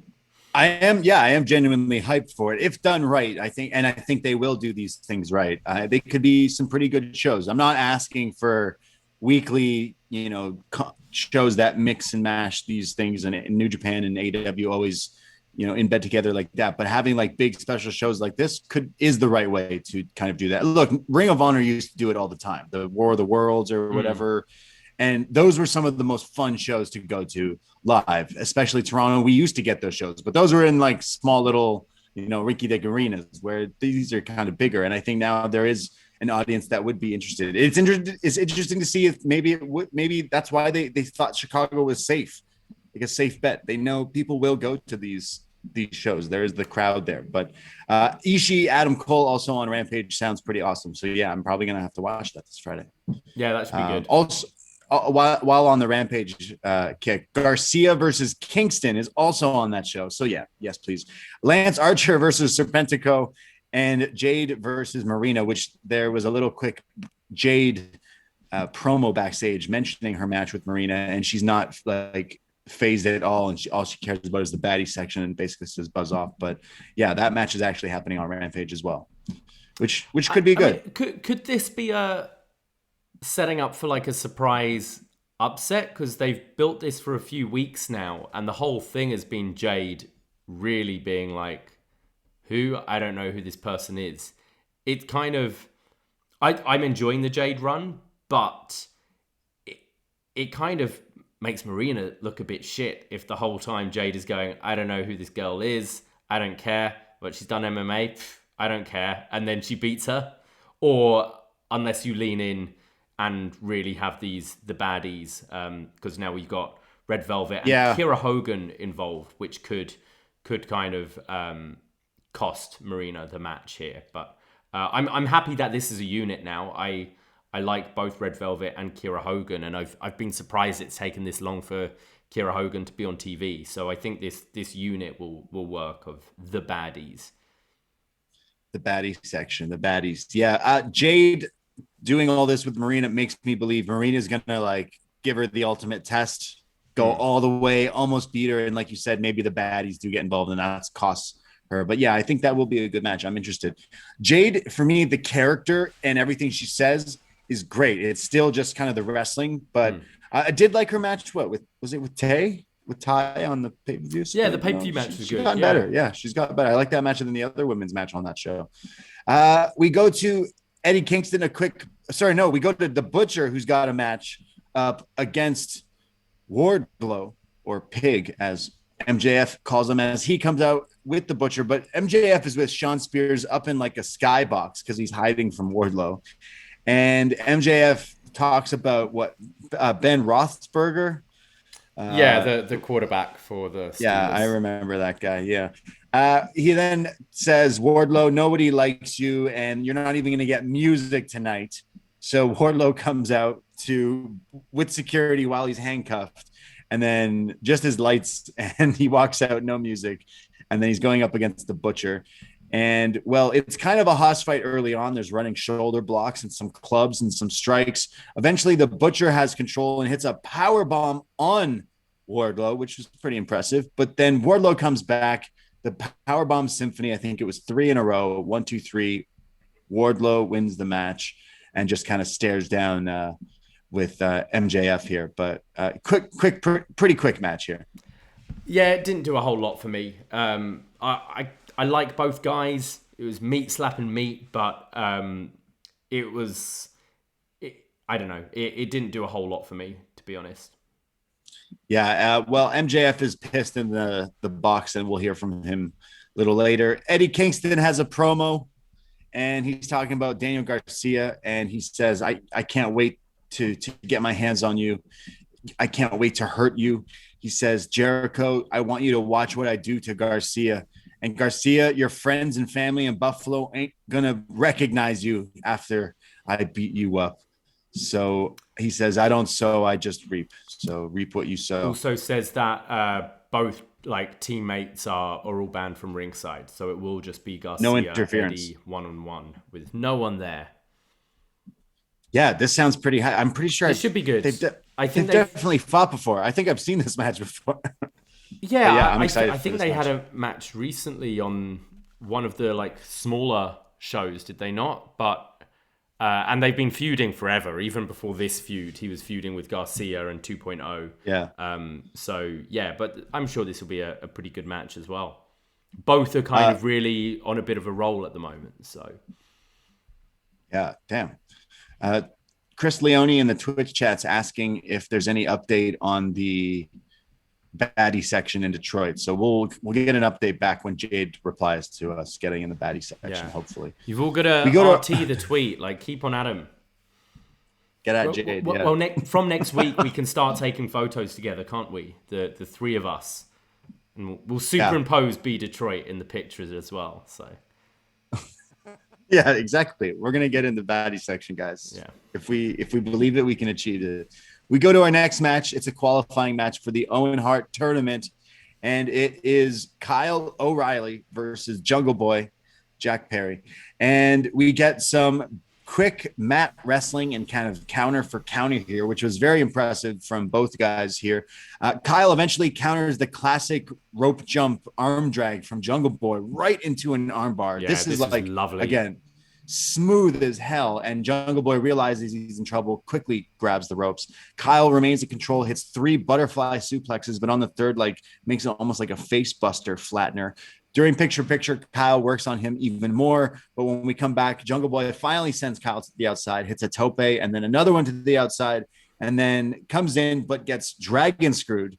I am genuinely hyped for it. If done right, I think they will do these things right. They could be some pretty good shows. I'm not asking for weekly, shows that mix and mash these things. And in New Japan and AEW always, in bed together like that. But having like big special shows like this is the right way to kind of do that. Look, Ring of Honor used to do it all the time. The War of the Worlds or whatever. And those were some of the most fun shows to go to live, especially Toronto. We used to get those shows, but those were in like small little, rinky-dink arenas, where these are kind of bigger. And I think now there is an audience that would be interested. It's interesting to see if maybe that's why they thought Chicago was safe, like a safe bet. They know people will go to these shows. There is the crowd there. But Ishii, Adam Cole also on Rampage sounds pretty awesome. So yeah, I'm probably gonna have to watch that this Friday. Yeah, that should be good. Also, while on the Rampage kick, Garcia versus Kingston is also on that show. So yeah, yes, please. Lance Archer versus Serpentico, and Jade versus Marina, which there was a little quick Jade promo backstage mentioning her match with Marina, and she's not like phased at all, and all she cares about is the baddie section, and basically says buzz off. But yeah, that match is actually happening on Rampage as well, which could be good. I mean, could this be setting up for like a surprise upset? Because they've built this for a few weeks now, and the whole thing has been Jade really being like, who? I don't know who this person is. It kind of, I'm enjoying the Jade run, but it kind of makes Marina look a bit shit if the whole time Jade is going, I don't know who this girl is, I don't care, but she's done MMA, I don't care, and then she beats her. Or unless you lean in and really have the baddies, because now we've got Red Velvet and Kira Hogan involved, which could kind of cost Marina the match here. But I'm happy that this is a unit now. I like both Red Velvet and Kira Hogan, and I've been surprised it's taken this long for Kira Hogan to be on TV. So I think this unit will work, of the baddies. The baddie section, the baddies. Yeah, Jade doing all this with Marina makes me believe Marina's gonna like give her the ultimate test, go all the way, almost beat her, and like you said, maybe the baddies do get involved, and that costs her. But yeah, I think that will be a good match. I'm interested. Jade, for me, the character and everything she says is great. It's still just kind of the wrestling, but I did like her match. Was it with Tay? With Ty on the pay-per-view? Yeah, the pay-per-view match was good. She's gotten better. Yeah, she's got better. I like that match than the other women's match on that show. We go to Eddie Kingston. We go to the Butcher, who's got a match up against Wardlow, or Pig, as MJF calls him, as he comes out with the Butcher. But MJF is with Sean Spears up in like a skybox because he's hiding from Wardlow. And MJF talks about what Ben Roethlisberger. The quarterback for the Steelers. Yeah, I remember that guy. Yeah. He then says, Wardlow, nobody likes you, and you're not even going to get music tonight. So Wardlow comes out with security while he's handcuffed, and then just his lights, and he walks out, no music, and then he's going up against the Butcher. And well, it's kind of a hoss fight early on. There's running shoulder blocks and some clubs and some strikes. Eventually, the Butcher has control and hits a power bomb on Wardlow, which was pretty impressive. But then Wardlow comes back. The Powerbomb Symphony, I think it was 3 in a row, 1, 2, 3. Wardlow wins the match and just kind of stares down with MJF here. But pretty quick match here. Yeah, it didn't do a whole lot for me. I like both guys. It was meat slapping meat, but I don't know. It didn't do a whole lot for me, to be honest. Yeah, well, MJF is pissed in the box, and we'll hear from him a little later. Eddie Kingston has a promo, and he's talking about Daniel Garcia, and he says, I can't wait to get my hands on you. I can't wait to hurt you. He says, Jericho, I want you to watch what I do to Garcia. And Garcia, your friends and family in Buffalo ain't going to recognize you after I beat you up. So he says, I don't sow, I just reap. So reap what you sow. Also says that both like teammates are all banned from ringside. So it will just be Garcia, no interference, Eddie, one-on-one with no one there. Yeah, this sounds pretty high. I'm pretty sure it should be good. I think they've definitely fought before. I think I've seen this match before. Yeah, I'm excited. I think they had a match recently on one of the like smaller shows, did they not? But and they've been feuding forever. Even before this feud, he was feuding with Garcia and 2.0. Yeah. So yeah, but I'm sure this will be a pretty good match as well. Both are kind of really on a bit of a roll at the moment. So yeah, damn. Chris Leone in the Twitch chat's asking if there's any update on the baddie section in Detroit. So we'll get an update back when Jade replies to us getting in the baddie section, hopefully. You've all got to RT the tweet, like keep on at him. Get at Jade. Well, from next week we can start taking photos together, can't we? The three of us. And we'll superimpose B Detroit in the pictures as well. So yeah, exactly. We're gonna get in the baddie section, guys. Yeah. If we believe it, we can achieve it. We go to our next match. It's a qualifying match for the Owen Hart tournament, and it is Kyle O'Reilly versus Jungle Boy Jack Perry. And we get some quick mat wrestling and kind of counter for counter here, which was very impressive from both guys here. Kyle eventually counters the classic rope jump arm drag from Jungle Boy right into an arm bar. Yeah, this is like, lovely. Again, smooth as hell. And Jungle Boy realizes he's in trouble, quickly grabs the ropes. Kyle remains in control, hits 3 butterfly suplexes, but on the third, like, makes it almost like a face buster flattener. During picture, Kyle works on him even more. But when we come back, Jungle Boy finally sends Kyle to the outside, hits a tope, and then another one to the outside, and then comes in but gets dragon screwed,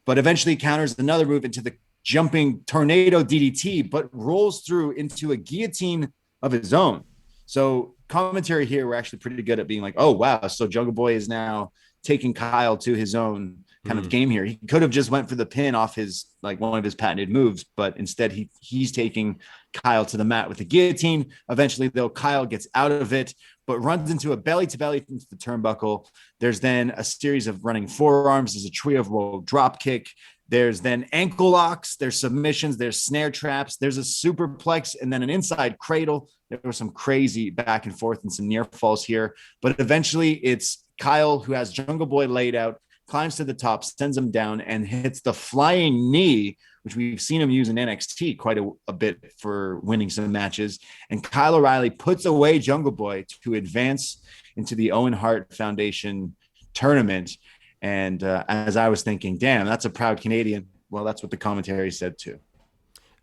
but eventually counters another move into the jumping tornado DDT, but rolls through into a guillotine of his own. So commentary here, we're actually pretty good at being like, oh, wow, so Jungle Boy is now taking Kyle to his own kind of game here. He could have just went for the pin off his, like, one of his patented moves, but instead he's taking Kyle to the mat with the guillotine. Eventually, though, Kyle gets out of it, but runs into a belly-to-belly into the turnbuckle. There's then a series of running forearms. There's a trio of roll drop kick. There's then ankle locks. There's submissions. There's snare traps. There's a superplex and then an inside cradle. There was some crazy back and forth and some near falls here. But eventually, it's Kyle who has Jungle Boy laid out, climbs to the top, sends him down, and hits the flying knee, which we've seen him use in NXT quite a bit for winning some matches. And Kyle O'Reilly puts away Jungle Boy to advance into the Owen Hart Foundation tournament. And as I was thinking, damn, that's a proud Canadian. Well, that's what the commentary said too.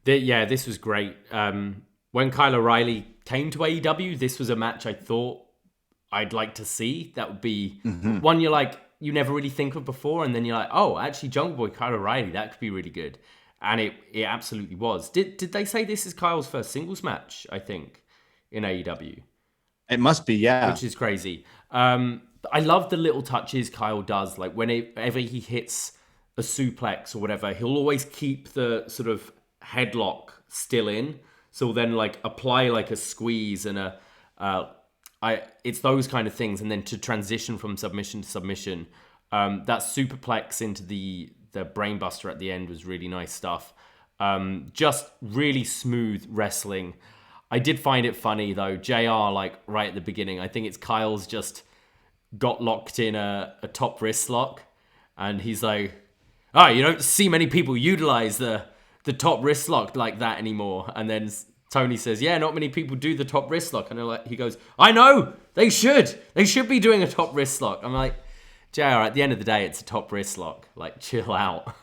This was great. When Kyle O'Reilly came to AEW, this was a match I thought I'd like to see. That would be one you never really think of before, and then you're like, oh, actually, Jungle Boy, Kyle O'Reilly, that could be really good. And it absolutely was. Did they say this is Kyle's first singles match, I think, in AEW? It must be, yeah. Which is crazy. I love the little touches Kyle does. Like whenever he hits a suplex or whatever, he'll always keep the sort of headlock still in. So then like apply like a squeeze and it's those kind of things. And then to transition from submission to submission, that superplex into the brainbuster at the end was really nice stuff. Just really smooth wrestling. I did find it funny though, JR, like right at the beginning, I think it's Kyle's just got locked in a top wrist lock, and he's like, oh, you don't see many people utilize the top wrist lock like that anymore. And then Tony says, yeah, not many people do the top wrist lock. And he goes, I know, they should be doing a top wrist lock. I'm like, JR, at the end of the day, it's a top wrist lock. Like, chill out.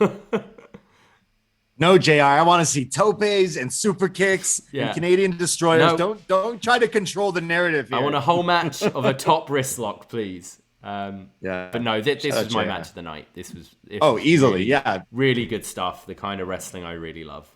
No, JR, I want to see topes and super kicks and Canadian destroyers. No. Don't try to control the narrative here. I want a whole match of a top wrist lock, please. But no, this was my match of the night. This was easily, really, really good stuff. The kind of wrestling I really love.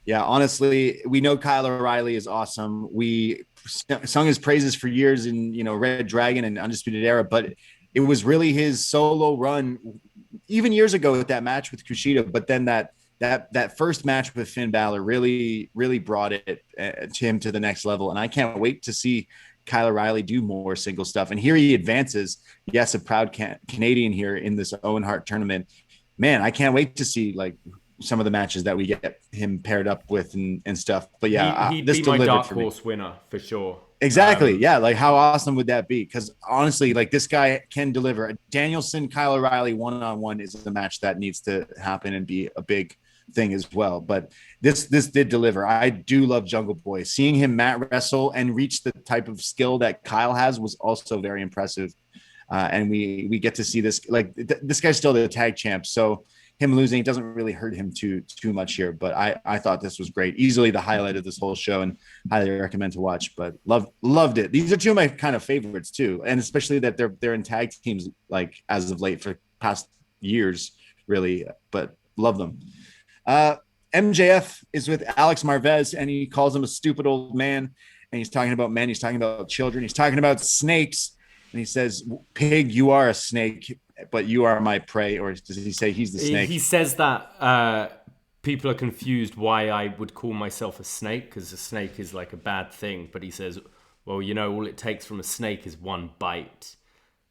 Yeah, honestly, we know Kyle O'Reilly is awesome. We sung his praises for years in Red Dragon and Undisputed Era, but it was really his solo run, even years ago with that match with Kushida. But then that first match with Finn Balor really, really brought it to him to the next level. And I can't wait to see Kyle O'Reilly do more single stuff. And here he advances. Yes, a proud Canadian here in this Owen Hart tournament. Man, I can't wait to see like some of the matches that we get him paired up with and stuff. But yeah, he'd be my dark horse winner for sure. Exactly. Yeah. Like how awesome would that be? Because honestly, like this guy can deliver. Danielson, Kyle O'Reilly one-on-one is a match that needs to happen and be a big thing as well. But this did deliver. I do love Jungle Boy. Seeing him mat wrestle and reach the type of skill that Kyle has was also very impressive. And we get to see this, like this guy's still the tag champ. So him losing doesn't really hurt him too much here. But I thought this was great. Easily the highlight of this whole show, and highly recommend to watch. But loved it. These are two of my kind of favorites too. And especially that they're in tag teams like as of late for past years, really. But love them. MJF is with Alex Marvez, and he calls him a stupid old man. And he's talking about men. He's talking about children. He's talking about snakes. And he says, pig, you are a snake, but you are my prey. Or does he say he's the snake? He says that people are confused why I would call myself a snake, because a snake is like a bad thing. But he says, well, all it takes from a snake is one bite.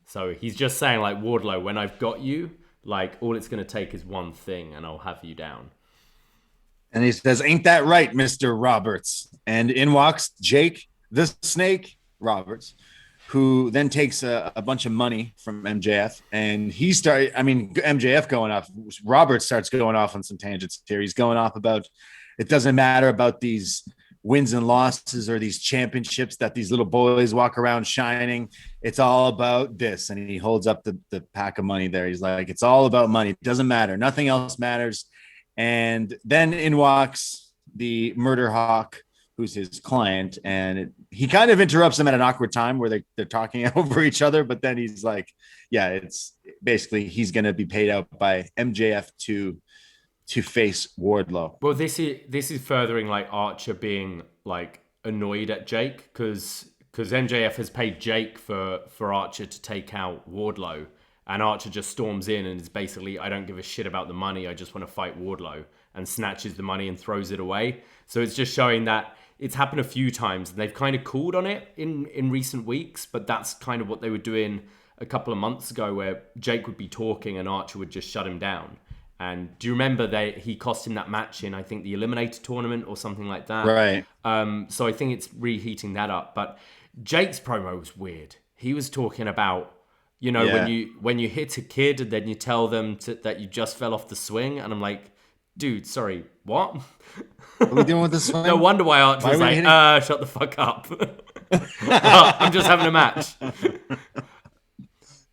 So he's just saying, like, Wardlow, when I've got you, like, all it's going to take is one thing and I'll have you down. And he says, ain't that right, Mr. Roberts? And in walks Jake, the Snake Roberts, who then takes a bunch of money from MJF. And MJF going off. Roberts starts going off on some tangents here. He's going off about it doesn't matter about these wins and losses or these championships that these little boys walk around shining. It's all about this. And he holds up the pack of money there. He's like, it's all about money. It doesn't matter. Nothing else matters. And then in walks the Murder Hawk, who's his client, and he kind of interrupts them at an awkward time where they're talking over each other. But then he's like, yeah, it's basically he's going to be paid out by MJF to face Wardlow. Well, this is furthering like Archer being like annoyed at Jake because MJF has paid Jake for Archer to take out Wardlow. And Archer just storms in and is basically, I don't give a shit about the money. I just want to fight Wardlow, and snatches the money and throws it away. So it's just showing that it's happened a few times and they've kind of called on it in recent weeks. But that's kind of what they were doing a couple of months ago, where Jake would be talking and Archer would just shut him down. And do you remember he cost him that match in, I think, the Eliminator tournament or something like that? Right. So I think it's reheating that up. But Jake's promo was weird. He was talking about, when you hit a kid and then you tell them that you just fell off the swing, and I'm like, dude, sorry, what? What are we doing with the swing? No wonder why Archer was like, shut the fuck up. I'm just having a match.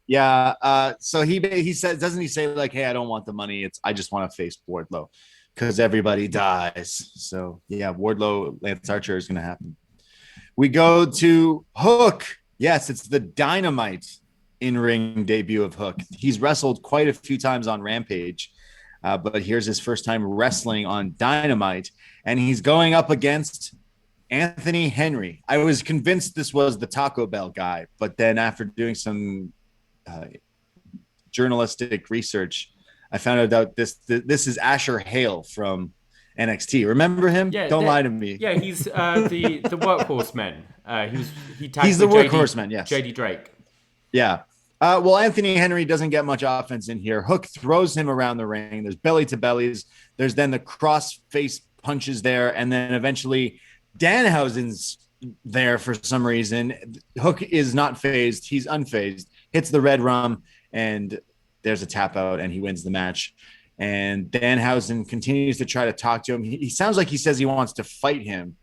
Yeah. So he says, doesn't he say like, hey, I don't want the money. I just want to face Wardlow because everybody dies. So yeah, Wardlow, Lance Archer is going to happen. We go to Hook. Yes, it's the Dynamite in-ring debut of Hook. He's wrestled quite a few times on Rampage, but here's his first time wrestling on Dynamite, and he's going up against Anthony Henry. I was convinced this was the Taco Bell guy, but then after doing some journalistic research, I found out this is Asher Hale from NXT. Remember him? Yeah, Don't lie to me. Yeah, he's the workhorse man. He tagged He's the with workhorse man. Yes. JD Drake. Yeah. Well, Anthony Henry doesn't get much offense in here. Hook throws him around the ring. There's belly to bellies. There's then the cross face punches there. And then eventually Danhausen's there for some reason. Hook is not phased. He's unfazed. Hits the red rum and there's a tap out and he wins the match. And Danhausen continues to try to talk to him. He sounds like he says he wants to fight him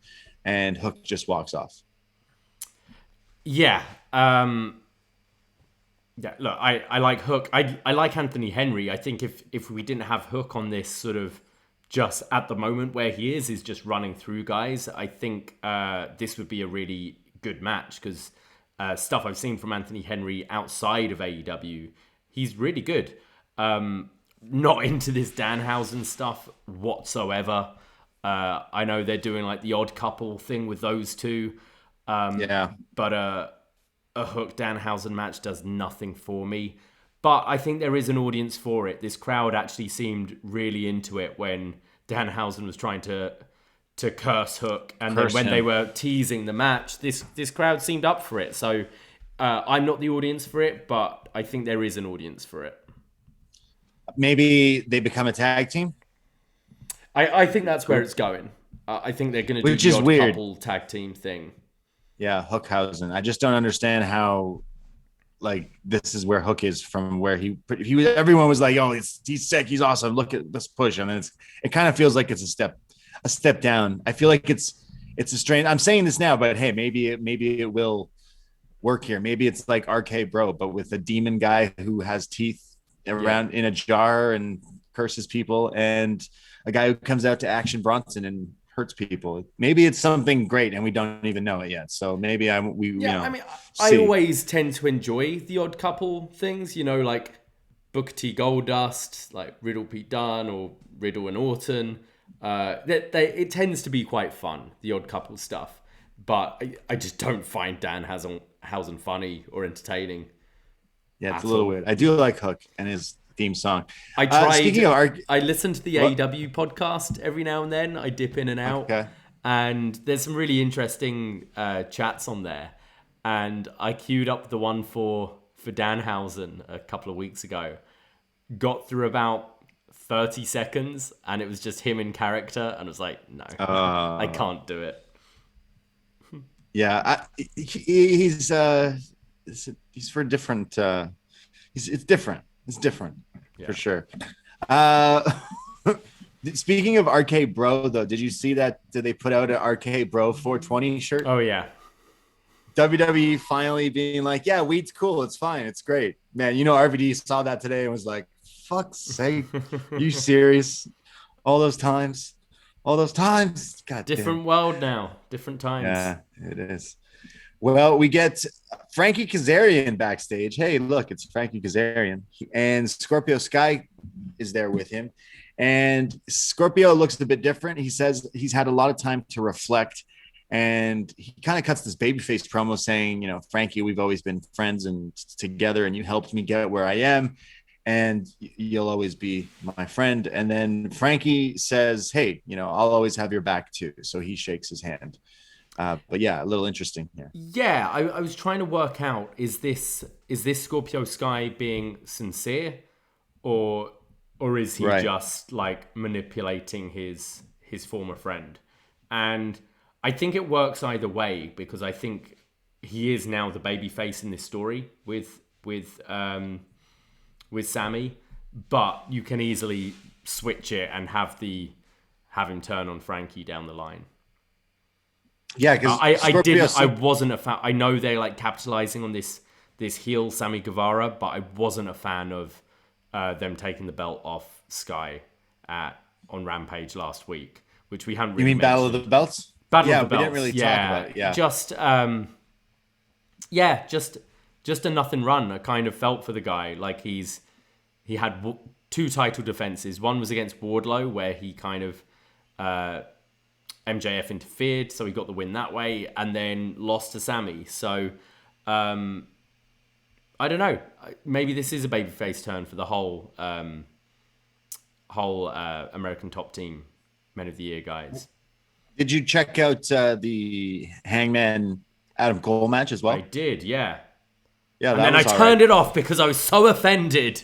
and Hook just walks off. Yeah. Yeah, look, I like Hook. I like Anthony Henry. I think if we didn't have Hook on this sort of just at the moment where he is just running through guys, I think this would be a really good match because stuff I've seen from Anthony Henry outside of AEW, he's really good. Not into this Danhausen stuff whatsoever. I know they're doing like the odd couple thing with those two. But a Hook Danhausen match does nothing for me. But I think there is an audience for it. This crowd actually seemed really into it when Danhausen was trying to curse Hook. And then when they were teasing the match, this crowd seemed up for it. So I'm not the audience for it, but I think there is an audience for it. Maybe they become a tag team? I think that's where it's going. I think they're going to do the odd couple tag team thing. Yeah, Hookhausen. I just don't understand how, like, this is where Hook is from where he was. Everyone was like, "Oh, he's sick, he's awesome. Look at this push," and then it kind of feels like it's a step down. I feel like it's a strain. I'm saying this now, but hey, maybe it will work here. Maybe it's like RK Bro, but with a demon guy who has teeth around in a jar and curses people, and a guy who comes out to Action Bronson and hurts people. Maybe it's something great and we don't even know it yet. So maybe I always tend to enjoy the odd couple things, like Booker T Goldust, like Riddle Pete Dunne or Riddle and Orton. It tends to be quite fun, the odd couple stuff. But I just don't find Danhausen funny or entertaining. Yeah, it's a little weird. I do like Hook and his theme song. I tried. I listen to the AEW podcast every now and then. I dip in and out, and there's some really interesting chats on there. And I queued up the one for Danhausen a couple of weeks ago. Got through about 30 seconds, and it was just him in character, and I was like, no, I can't do it. Yeah, he's for different. It's different. It's different for sure. Speaking of RK Bro, though, did you see that? Did they put out an RK Bro 420 shirt? Oh, yeah. WWE finally being like, yeah, weed's cool. It's fine. It's great. Man, RVD saw that today and was like, fuck's sake. You serious? All those times. God Different world now. Different times. Yeah, it is. Well, we get Frankie Kazarian backstage. Hey, look, it's Frankie Kazarian. And Scorpio Sky is there with him. And Scorpio looks a bit different. He says he's had a lot of time to reflect. And he kind of cuts this babyface promo saying, Frankie, we've always been friends and together, and you helped me get where I am. And you'll always be my friend. And then Frankie says, hey, I'll always have your back too. So he shakes his hand. But yeah, a little interesting here. Yeah, I was trying to work out, is this Scorpio Sky being sincere or is he just like manipulating his former friend? And I think it works either way, because I think he is now the babyface in this story with Sammy, but you can easily switch it and have him turn on Frankie down the line. Yeah, because I wasn't a fan. I know they're like capitalizing on this heel Sammy Guevara, but I wasn't a fan of them taking the belt off Sky on Rampage last week, which we haven't really mentioned. Battle of the Belts? Battle of the Belts. We didn't really talk about it. Just a nothing run. I kind of felt for the guy. Like he had two title defenses. One was against Wardlow, where he kind of MJF interfered, so he got the win that way, and then lost to Sammy. So I don't know. Maybe this is a babyface turn for the whole American Top Team Men of the Year guys. Did you check out the Hangman Adam Cole match as well? I did, yeah. Yeah, and then I turned it off because I was so offended.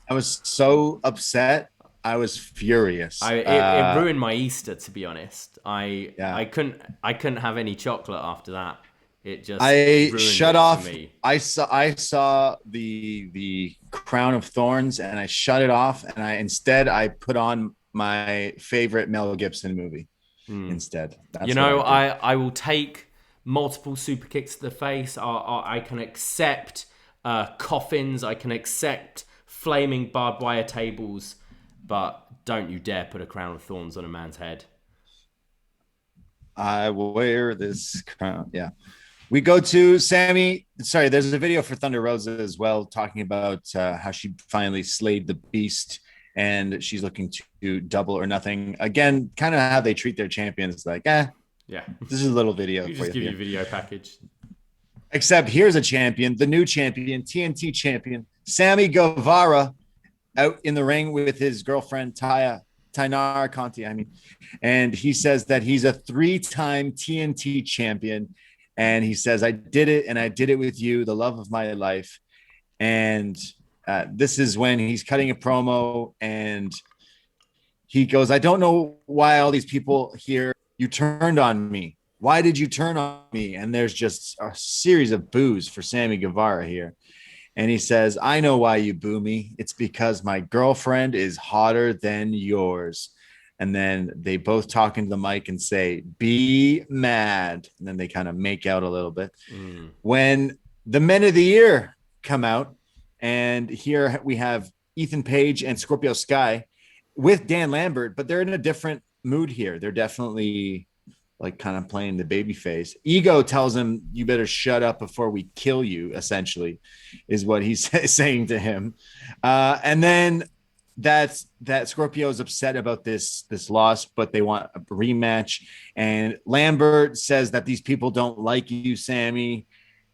I was so upset. I was furious. It ruined my Easter, to be honest. I couldn't have any chocolate after that. It just ruined shut it off. For me. I saw the Crown of Thorns and I shut it off, and I put on my favorite Mel Gibson movie instead. That's I will take multiple super kicks to the face. I can accept coffins. I can accept flaming barbed wire tables, but don't you dare put a crown of thorns on a man's head. I will wear this crown. Yeah. We go to Sammy. Sorry, there's a video for Thunder Rosa as well, talking about how she finally slayed the beast and she's looking to double or nothing. Again, kind of how they treat their champions. Like, yeah, this is a little video. You just give you a video package. Except here's a champion, the new champion, TNT champion, Sammy Guevara, out in the ring with his girlfriend, Tainara Conti. And he says that he's a 3-time TNT champion. And he says, I did it, and I did it with you, the love of my life. And this is when he's cutting a promo, and he goes, I don't know why all these people here, you turned on me. Why did you turn on me? And there's just a series of boos for Sammy Guevara here. And he says, I know why you boo me. It's because my girlfriend is hotter than yours. And then they both talk into the mic and say, be mad. And then they kind of make out a little bit. When the Men of the Year come out, and here we have Ethan Page and Scorpio Sky with Dan Lambert, but they're in a different mood here. They're definitely like kind of playing the baby face. Ego tells him, you better shut up before we kill you, essentially, is what he's saying to him. And then that Scorpio is upset about this loss, but they want a rematch. And Lambert says that these people don't like you, Sammy,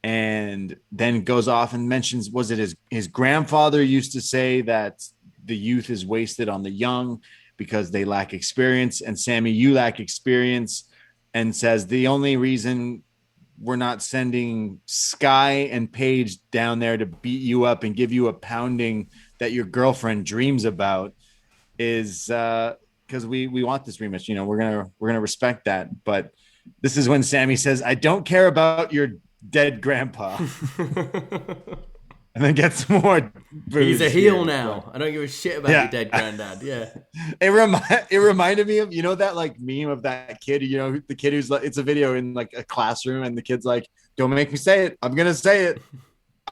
and then goes off and mentions, was it his grandfather used to say that the youth is wasted on the young because they lack experience, and Sammy, you lack experience, and says the only reason we're not sending Sky and Paige down there to beat you up and give you a pounding that your girlfriend dreams about is because we want this rematch. You know, we're gonna respect that. But this is when Sammy says, I don't care about your dead grandpa. And then gets more booze. He's a heel now. I don't give a shit about your dead granddad. Yeah. It reminded me of, you know, that like meme of that kid, you know, the kid who's like, it's a video in like a classroom and the kid's like, don't make me say it. I'm going to say it.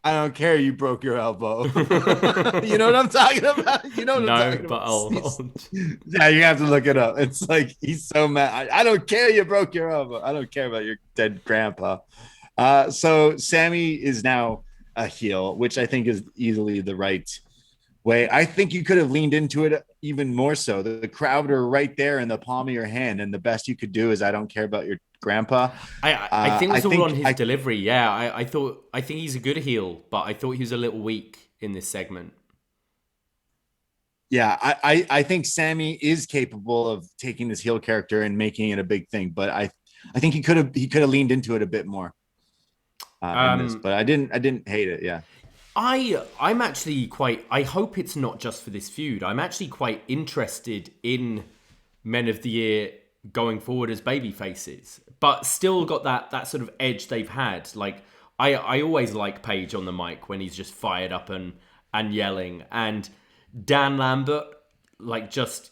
I don't care. You broke your elbow. You know what I'm talking about? You know what I'm talking about? Yeah, you have to look it up. It's like, he's so mad. I don't care. You broke your elbow. I don't care about your dead grandpa. So Sammy is now a heel, which I think is easily the right way. I think you could have leaned into it even more so. The crowd are right there in the palm of your hand, and the best you could do is, I don't care about your grandpa. I think it was all on his delivery. Yeah, I think he's a good heel, but I thought he was a little weak in this segment. Yeah, I think Sammy is capable of taking this heel character and making it a big thing, but I think he could have leaned into it a bit more. In this, but I didn't hate it. Yeah, I'm actually I hope it's not just for this feud. I'm actually quite interested in Men of the Year going forward as baby faces, but still got that sort of edge they've had. Like I always like Paige on the mic when he's just fired up and yelling, and Dan Lambert, like, just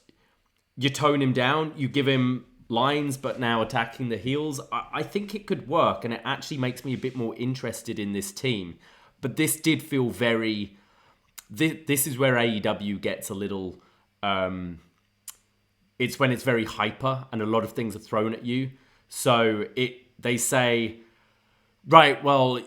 you tone him down, you give him lines, but now attacking the heels. I think it could work, and it actually makes me a bit more interested in this team. But this did feel very... This is where AEW gets a little... it's when it's very hyper and a lot of things are thrown at you. So they say, right, well,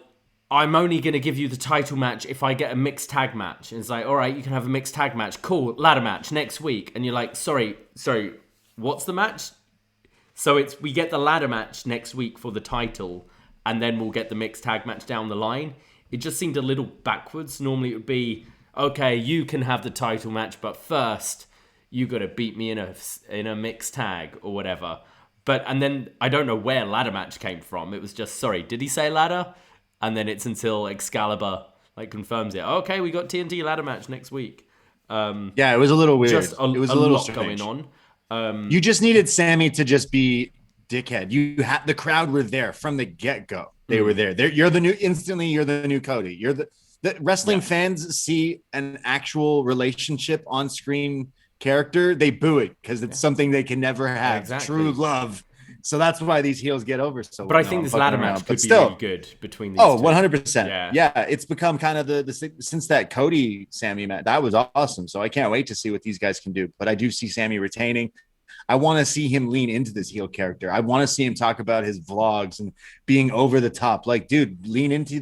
I'm only going to give you the title match if I get a mixed tag match. And it's like, all right, you can have a mixed tag match. Cool, ladder match next week. And you're like, sorry, what's the match? So we get the ladder match next week for the title, and then we'll get the mixed tag match down the line. It just seemed a little backwards. Normally it would be, okay, you can have the title match, but first you got to beat me in a mixed tag or whatever. And then I don't know where ladder match came from. It was just, sorry, did he say ladder? And then it's until Excalibur like confirms it. Okay, we got TNT ladder match next week. Yeah, it was a little weird. Just it was a little lot strange. going on. You just needed Sammy to just be dickhead. You had the crowd were there from the get-go. They were there. You're the new Cody. You're the wrestling fans see an actual relationship on screen character, they boo it because it's something they can never have. Exactly. True love. So that's why these heels get over so well. But I think this ladder match could be really good between these two. 100%. Yeah, it's become kind of the since that Cody Sammy match. That was awesome. So I can't wait to see what these guys can do. But I do see Sammy retaining. I want to see him lean into this heel character. I want to see him talk about his vlogs and being over the top. Like, dude, lean into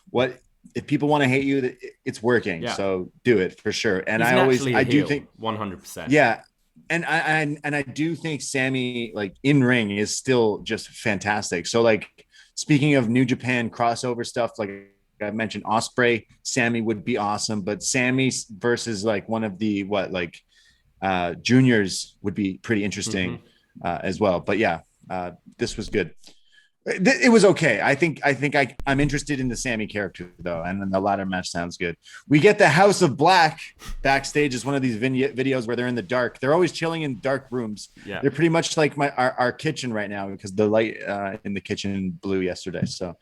what if people want to hate you, it's working. Yeah. So do it for sure. And I do think 100%. Yeah. And I do think Sammy, like in ring, is still just fantastic. So like speaking of New Japan crossover stuff, like I mentioned, Ospreay, Sammy would be awesome, but Sammy versus like one of the juniors would be pretty interesting as well. But yeah, this was good. It was okay. I think I'm interested in the Sammy character though, and then the ladder match sounds good. We get the House of Black backstage as one of these videos where they're in the dark. They're always chilling in dark rooms. Yeah. They're pretty much like our kitchen right now because the light in the kitchen blew yesterday. So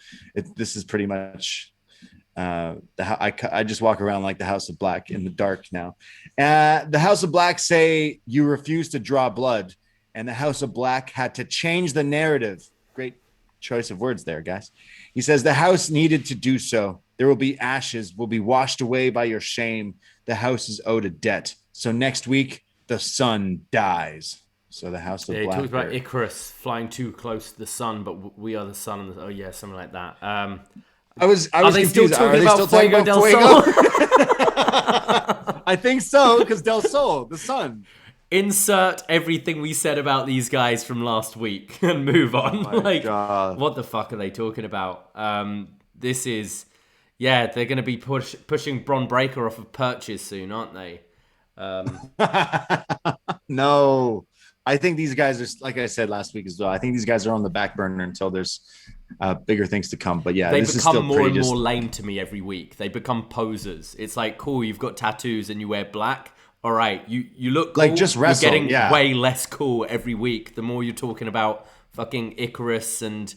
this is pretty much I just walk around like the House of Black in the dark now. The House of Black say you refuse to draw blood, and the House of Black had to change the narrative. Great choice of words there, guys. He says the house needed to do so. There will be ashes, will be washed away by your shame. The house is owed a debt. So next week the sun dies. So the House of Black. He talks about Icarus flying too close to the sun, but we are the sun. Something like that. I was confused. Still are they still talking about Fuego? I think so, because Del Sol, the sun. Insert everything we said about these guys from last week and move on. Oh God. What the fuck are they talking about? This is, they're going to be pushing Bron Breakker off of perches soon, aren't they? No, I think these guys are, like I said last week as well, I think these guys are on the back burner until there's bigger things to come. But yeah, they this become is still more and more lame to me every week. They become posers. It's like, cool, you've got tattoos and you wear black. All right, you look cool. Like just wrestle. You're getting way less cool every week. The more you're talking about fucking Icarus and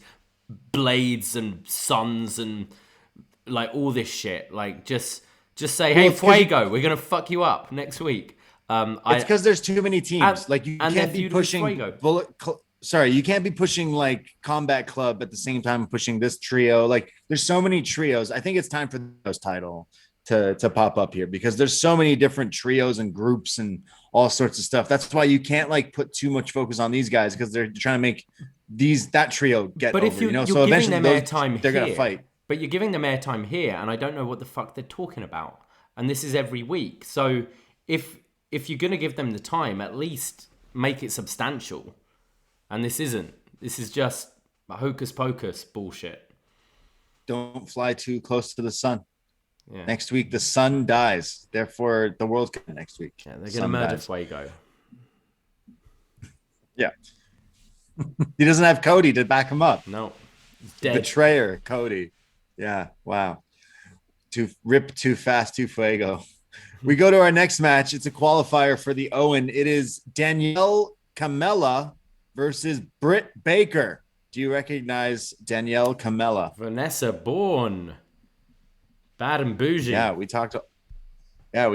blades and suns and like all this shit, like just say, hey, Fuego, we're gonna fuck you up next week. It's because there's too many teams. Like you can't be pushing you can't be pushing like Combat Club at the same time pushing this trio. Like there's so many trios. I think it's time for those title to pop up here because there's so many different trios and groups and all sorts of stuff. That's why you can't like put too much focus on these guys because they're trying to make that trio get over. If you're so eventually they're gonna fight. But you're giving them airtime here, and I don't know what the fuck they're talking about. And this is every week. So if you're gonna give them the time, at least make it substantial. And this isn't. This is just hocus pocus bullshit. Don't fly too close to the sun. Yeah. Next week, the sun dies. Therefore, the world's coming next week. Yeah, they're going to murder Fuego. Yeah. He doesn't have Cody to back him up. No. He's dead. Betrayer, Cody. Yeah, wow. Too fast, too Fuego. We go to our next match. It's a qualifier for the Owen. It is Danielle Camella versus Brit Baker. Do you recognize Danielle Camella? Vanessa Bourne. Bad and bougie. Yeah, we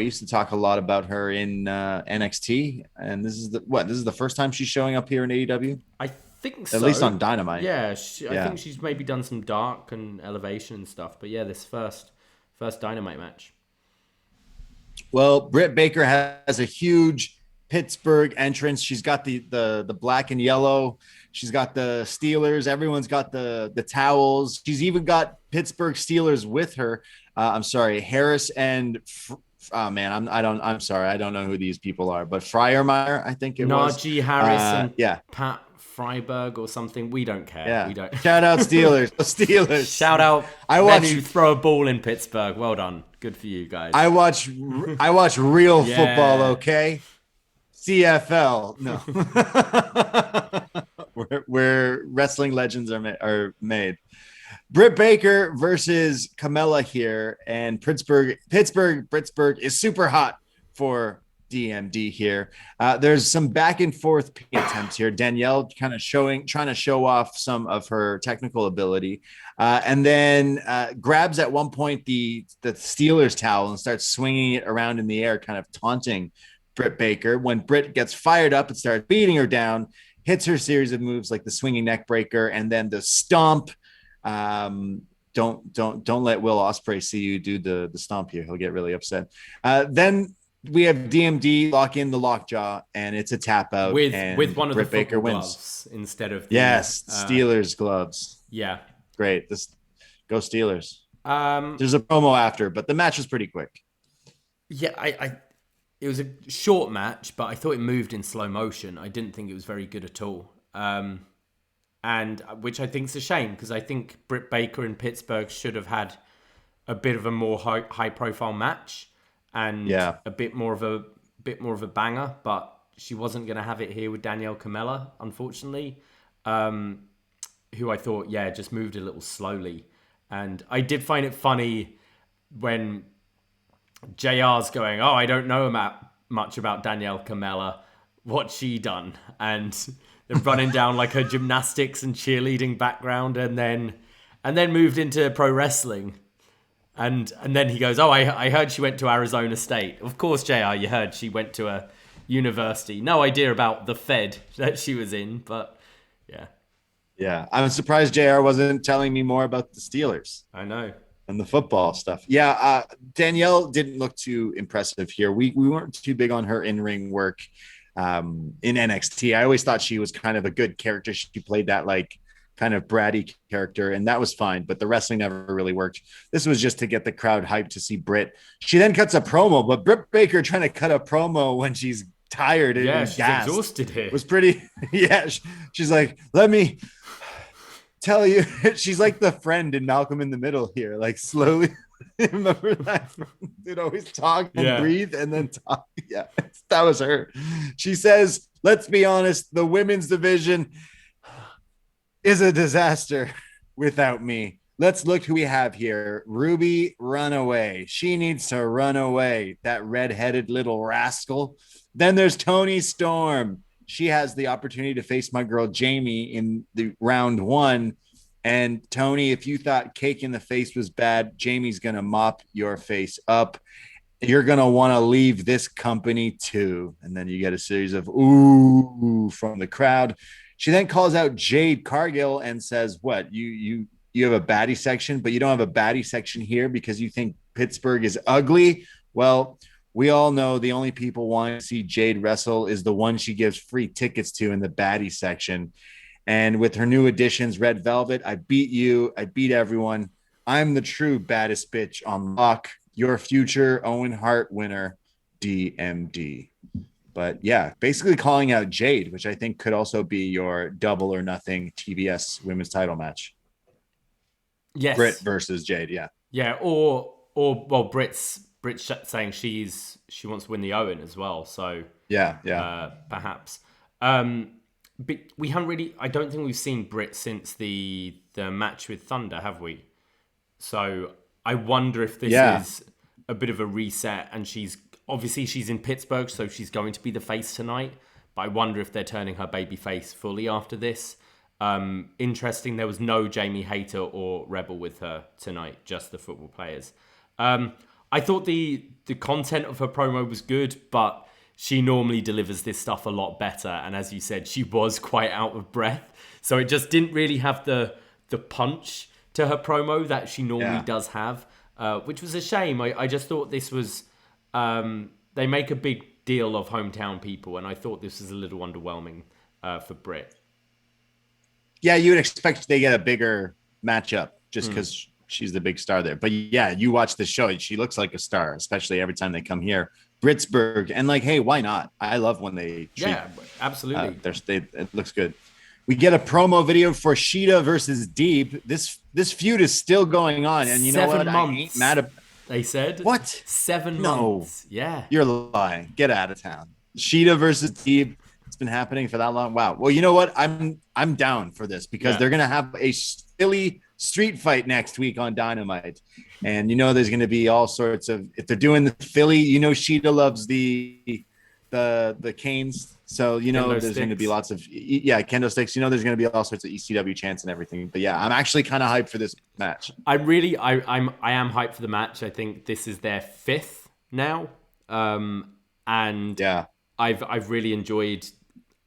used to talk a lot about her in NXT, and this is the first time she's showing up here in AEW? I think so. At least on Dynamite. Yeah, I think she's maybe done some dark and elevation and stuff, but yeah, this first Dynamite match. Well, Britt Baker has a huge Pittsburgh entrance. She's got the black and yellow. She's got the Steelers. Everyone's got the towels. She's even got Pittsburgh Steelers with her. I'm sorry, Harris and I'm sorry, I don't know who these people are, but Freiermeyer, I think it was. Najee Harris and Pat Freiburg or something. We don't care. Yeah. We don't. Shout out Steelers. Steelers. Shout out. I watch you throw a ball in Pittsburgh. Well done. Good for you guys. I watch real football. Okay. CFL. No. where wrestling legends are made. Britt Baker versus Camella here, and Pittsburgh is super hot for DMD here. There's some back and forth attempts here. Danielle kind of trying to show off some of her technical ability, and then grabs at one point the Steelers towel and starts swinging it around in the air, kind of taunting Britt Baker. When Britt gets fired up and starts beating her down, hits her series of moves like the swinging neck breaker and then the stomp. Don't let Will Ospreay see you do the stomp here. He'll get really upset. Then we have DMD lock in the lockjaw, and it's a tap out with one of Britt the Baker wins gloves instead of the, Steelers gloves. Yeah, great. Go Steelers. There's a promo after, but the match was pretty quick. Yeah, it was a short match, but I thought it moved in slow motion. I didn't think it was very good at all. And which I think is a shame, because I think Britt Baker in Pittsburgh should have had a bit of a more high profile match and a bit more of a banger, but she wasn't going to have it here with Danielle Camella, unfortunately, who I thought just moved a little slowly. And I did find it funny when JR's going, "Oh, I don't know much about Danielle Camella. What's she done?" And they're running down like her gymnastics and cheerleading background, and then moved into pro wrestling. And then he goes, "Oh, I heard she went to Arizona State." Of course, JR, you heard she went to a university. No idea about the Fed that she was in, but yeah. Yeah, I'm surprised JR wasn't telling me more about the Steelers. I know. And the football stuff. Yeah, Danielle didn't look too impressive here. We weren't too big on her in-ring work. In NXT, I always thought she was kind of a good character. She played that like kind of bratty character, and that was fine, but the wrestling never really worked. This was just to get the crowd hyped to see Britt. She then cuts a promo, but Britt Baker trying to cut a promo when she's tired and she's gassed exhausted here. Was pretty she's like, "Let me tell you." She's like the friend in Malcolm in the Middle here, like slowly. Remember that? Dude always talk and breathe and then talk. Yeah, that was her. She says, "Let's be honest, the women's division is a disaster without me. Let's look who we have here. Ruby Runaway. She needs to run away, that redheaded little rascal. Then there's Toni Storm. She has the opportunity to face my girl Jamie in the round 1. And Tony, if you thought cake in the face was bad, Jamie's going to mop your face up. You're going to want to leave this company too." And then you get a series of ooh from the crowd. She then calls out Jade Cargill and says, "What, you have a baddie section, but you don't have a baddie section here because you think Pittsburgh is ugly? Well, we all know the only people wanting to see Jade wrestle is the one she gives free tickets to in the baddie section. And with her new additions, Red Velvet, I beat you. I beat everyone. I'm the true baddest bitch on lock. Your future Owen Hart winner, DMD." But yeah, basically calling out Jade, which I think could also be your double or nothing TBS women's title match. Yes. Brit versus Jade. Yeah. Yeah. Or well, Brit's saying she wants to win the Owen as well. So perhaps. But we haven't really. I don't think we've seen Brit since the match with Thunder, have we? So I wonder if this is a bit of a reset, and she's in Pittsburgh, so she's going to be the face tonight. But I wonder if they're turning her baby face fully after this. Interesting. There was no Jamie Hayter or Rebel with her tonight, just the football players. I thought the content of her promo was good, but she normally delivers this stuff a lot better. And as you said, she was quite out of breath. So it just didn't really have the punch to her promo that she normally does have, which was a shame. I just thought this was... they make a big deal of hometown people, and I thought this was a little underwhelming for Brit. Yeah, you would expect they get a bigger matchup just because she's the big star there. But yeah, you watch the show, she looks like a star, especially every time they come here. Britsburg, and like, hey, why not? I love when they treat, absolutely. it looks good. We get a promo video for Sheeta versus Deep. This feud is still going on, and you know what? 7 months. I ain't mad at. They said What? 7 No. months. Yeah, You're lying. Get out of town. Sheeta versus Deep. It's been happening for that long. Wow. Well, you know what? I'm down for this because they're gonna have a Philly street fight next week on Dynamite, and you know there's gonna be all sorts of. If they're doing the Philly, you know Sheeta loves the canes, so you know there's going to be lots of kendo sticks. You know there's going to be all sorts of ECW chants and everything. But yeah, I'm actually kind of hyped for this match. I am hyped for the match. I think this is their 5th now, and yeah, I've really enjoyed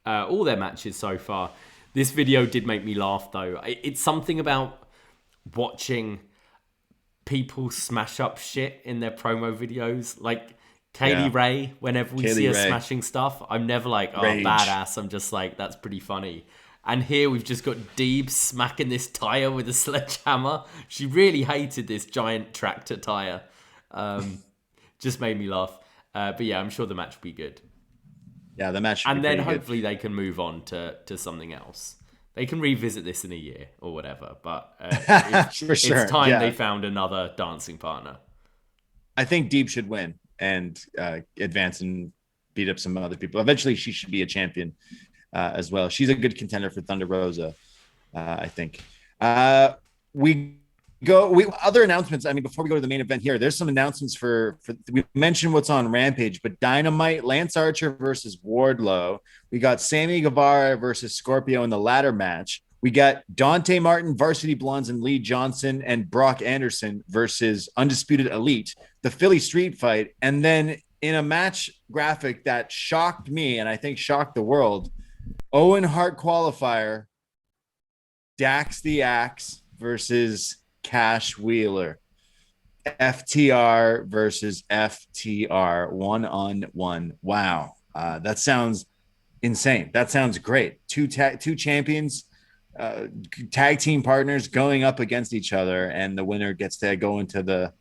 all their matches so far. This video did make me laugh though. It's something about watching people smash up shit in their promo videos, like Kaylee Ray. Whenever we see her smashing stuff, I'm never like, oh, Rage. Badass. I'm just like, that's pretty funny. And here we've just got Deeb smacking this tire with a sledgehammer. She really hated this giant tractor tire. Just made me laugh. But yeah, I'm sure the match will be good. Yeah, the match. And then hopefully they can move on to something else. They can revisit this in a year or whatever. But it's time they found another dancing partner. I think Deeb should win and advance and beat up some other people. Eventually, she should be a champion as well. She's a good contender for Thunder Rosa, I think. Other announcements. I mean, before we go to the main event here, there's some announcements for we mentioned what's on Rampage, but Dynamite, Lance Archer versus Wardlow. We got Sammy Guevara versus Scorpio in the ladder match. We got Dante Martin, Varsity Blondes, and Lee Johnson and Brock Anderson versus Undisputed Elite, the Philly street fight. And then in a match graphic that shocked me and I think shocked the world, Owen Hart qualifier, Dax the Axe versus Cash Wheeler. FTR versus FTR, 1-on-1. Wow. That sounds insane. That sounds great. Two champions, tag team partners going up against each other, and the winner gets to go into the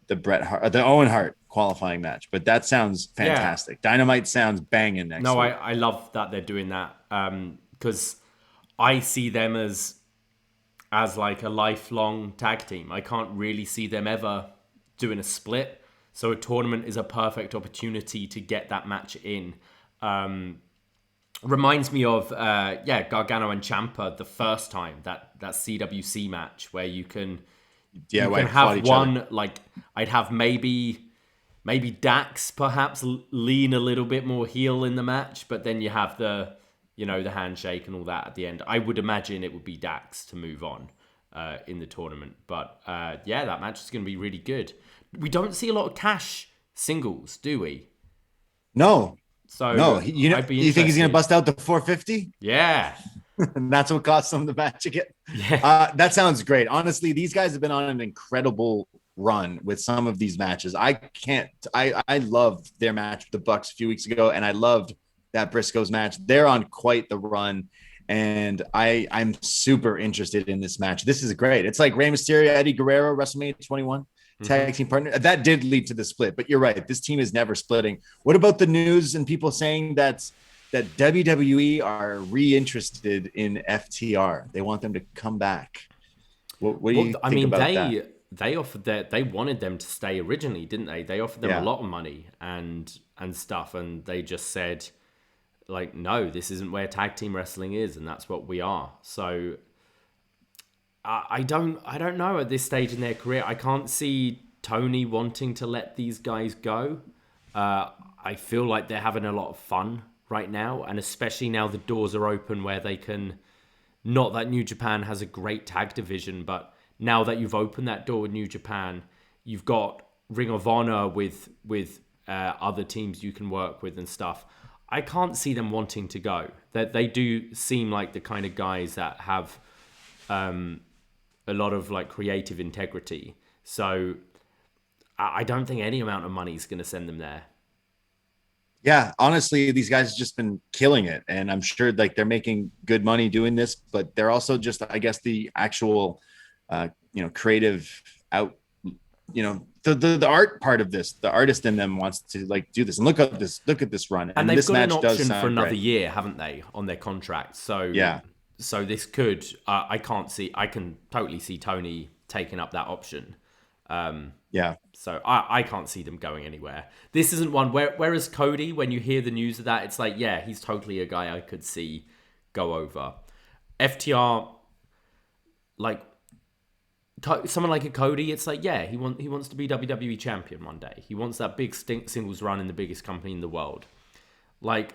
Owen Hart qualifying match. But that sounds fantastic. Yeah. Dynamite sounds banging next week. I love that they're doing that because I see them as like a lifelong tag team. I can't really see them ever doing a split. So a tournament is a perfect opportunity to get that match in. Reminds me of Gargano and Ciampa the first time, that CWC match where you can have one other. Like I'd have maybe Dax perhaps lean a little bit more heel in the match, but then you have the handshake and all that at the end. I would imagine it would be Dax to move on in the tournament, but that match is going to be really good. We don't see a lot of Cash singles, do we? No. So no, you think he's going to bust out the 450? Yeah. And that's what cost them the match again. Yeah. That sounds great. Honestly, these guys have been on an incredible run with some of these matches. I loved their match with the Bucks a few weeks ago, and I loved that Briscoes match. They're on quite the run, and I'm super interested in this match. This is great. It's like Rey Mysterio, Eddie Guerrero, WrestleMania 21. Tag team partner. That did lead to the split, but you're right. This team is never splitting. What about the news and people saying that WWE are reinterested in FTR? They want them to come back. What do you think about that? They offered they wanted them to stay originally, didn't they? They offered them a lot of money and stuff, and they just said, like, no, this isn't where tag team wrestling is, and that's what we are. So I don't know at this stage in their career. I can't see Tony wanting to let these guys go. I feel like they're having a lot of fun right now, and especially now the doors are open where they can. Not that New Japan has a great tag division, but now that you've opened that door with New Japan, you've got Ring of Honor with other teams you can work with and stuff. I can't see them wanting to go. That they do seem like the kind of guys that have a lot of like creative integrity. So I don't think any amount of money is going to send them there. Yeah, honestly, these guys have just been killing it, and I'm sure like they're making good money doing this, but they're also just, I guess, the actual, creative out, the art part of this. The artist in them wants to like do this, and look at this run. And they've this got match an option for another great. year, haven't they, on their contract? So yeah, So this could, I can totally see Tony taking up that option. So I can't see them going anywhere. This isn't one whereas Cody, when you hear the news of that, it's like, yeah, he's totally a guy I could see go over. FTR, like someone like a Cody, it's like, yeah, he wants to be WWE champion one day. He wants that big singles run in the biggest company in the world. Like,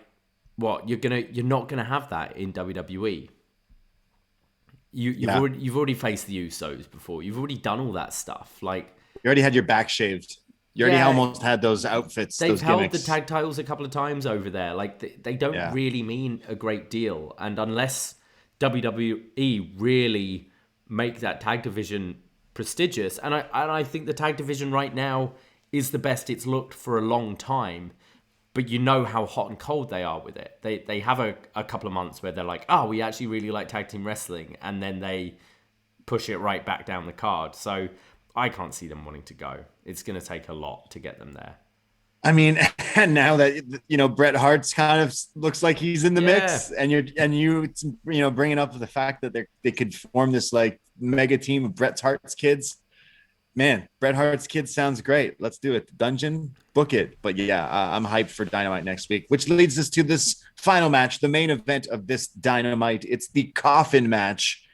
what you're not gonna have that in WWE. You've already faced the Usos before. You've already done all that stuff. Like, you already had your back shaved. You already almost had those outfits. They've those held gimmicks. the tag titles a couple of times over there. Like, they don't really mean a great deal. And unless WWE really make that tag division prestigious, and I think the tag division right now is the best it's looked for a long time. But you know how hot and cold they are with it. They have a couple of months where they're like, oh, we actually really like tag team wrestling. And then they push it right back down the card. So I can't see them wanting to go. It's going to take a lot to get them there. I mean, and now that, Bret Hart's kind of looks like he's in the mix, and you bringing up the fact that they could form this like mega team of Bret Hart's kids. Man, Bret Hart's kids sounds great. Let's do it. Dungeon, book it. But yeah, I'm hyped for Dynamite next week, which leads us to this final match, the main event of this Dynamite. It's the coffin match.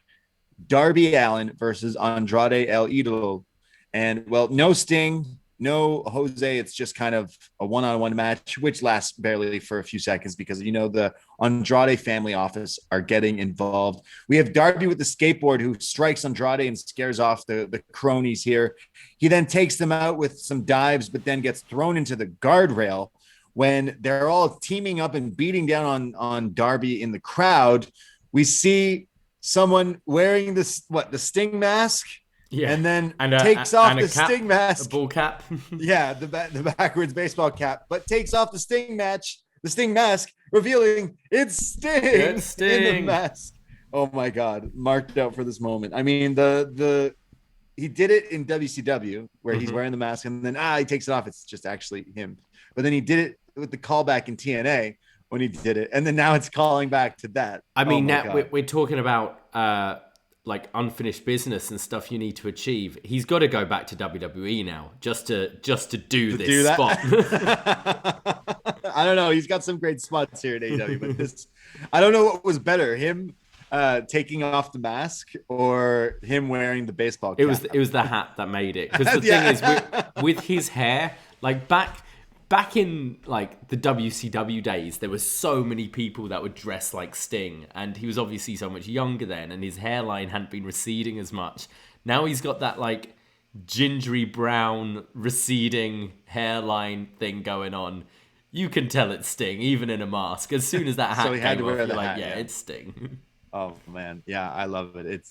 Darby Allin versus Andrade El Idolo. And, well, no Sting, no Jose. It's just kind of a one-on-one match, which lasts barely for a few seconds because, the Andrade family office are getting involved. We have Darby with the skateboard who strikes Andrade and scares off the cronies here. He then takes them out with some dives, but then gets thrown into the guardrail when they're all teaming up and beating down on Darby in the crowd. We see someone wearing the Sting mask. Yeah, and then takes off the Sting mask, a bull cap. Yeah, the backwards baseball cap, but takes off the Sting mask, revealing it's Sting. It's Sting in the mask. Oh my God, marked out for this moment. I mean, he did it in WCW where he's wearing the mask, and then he takes it off. It's just actually him. But then he did it with the callback in TNA when he did it, and then now it's calling back to that. I mean, now we're talking about. Like unfinished business and stuff you need to achieve. He's got to go back to WWE now just to do this spot. I don't know. He's got some great spots here at AEW, but this, I don't know what was better, him taking off the mask or him wearing the baseball cap. It was the hat that made it. Because the thing is, with his hair, like back in like the WCW days, there were so many people that would dress like Sting, and he was obviously so much younger then, and his hairline hadn't been receding as much. Now he's got that like gingery brown receding hairline thing going on. You can tell it's Sting even in a mask. As soon as that hat came off, you're like, it's Sting. Oh man, yeah, I love it.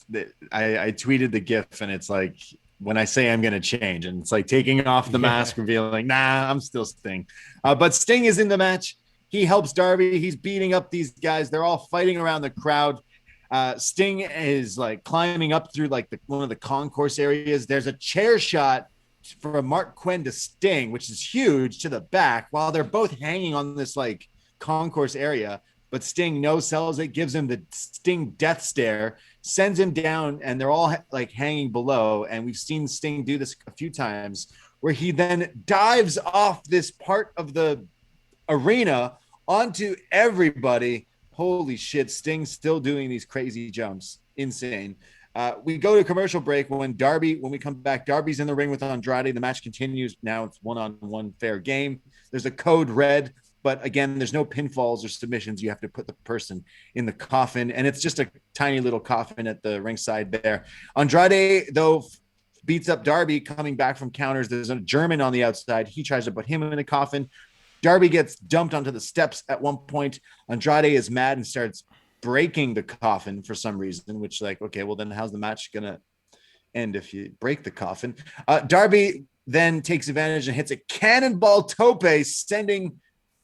I tweeted the GIF, and it's like, when I say I'm going to change, and it's like taking off the mask, revealing, nah, I'm still Sting. But Sting is in the match. He helps Darby. He's beating up these guys. They're all fighting around the crowd. Sting is like climbing up through like one of the concourse areas. There's a chair shot from Mark Quinn to Sting, which is huge, to the back, while they're both hanging on this like concourse area. But Sting no-sells it, gives him the Sting death stare, sends him down, and they're all like hanging below. And we've seen Sting do this a few times, where he then dives off this part of the arena onto everybody. Holy shit, Sting's still doing these crazy jumps. Insane. We go to commercial break. When we come back, Darby's in the ring with Andrade. The match continues. Now it's one-on-one fair game. There's a code red. But again, there's no pinfalls or submissions. You have to put the person in the coffin, and it's just a tiny little coffin at the ringside there. Andrade, though, beats up Darby coming back from counters. There's a German on the outside. He tries to put him in the coffin. Darby gets dumped onto the steps at one point. Andrade is mad and starts breaking the coffin for some reason, which like, okay, well then how's the match going to end if you break the coffin? Darby then takes advantage and hits a cannonball tope, sending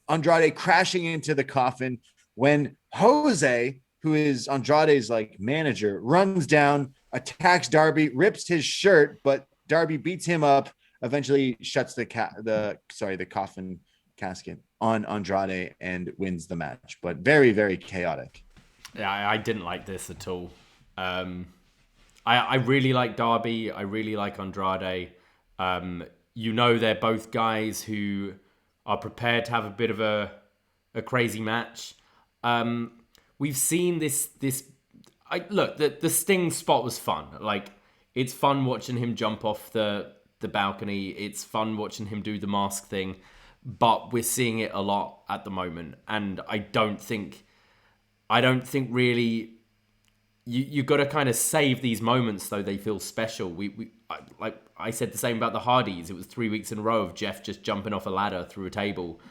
Andrade crashing into the coffin, when Jose, who is Andrade's like manager, runs down, attacks Darby, rips his shirt, but Darby beats him up, eventually shuts the coffin casket on Andrade and wins the match. But very, very chaotic. Yeah, I didn't like this at all. I really like Darby. I really like Andrade. They're both guys who are prepared to have a bit of a crazy match. We've seen this. The Sting spot was fun. Like, it's fun watching him jump off the balcony. It's fun watching him do the mask thing. But we're seeing it a lot at the moment, and I don't think really. You got to kind of save these moments though they feel special. Like I said the same about the Hardys. It was 3 weeks in a row of Jeff just jumping off a ladder through a table.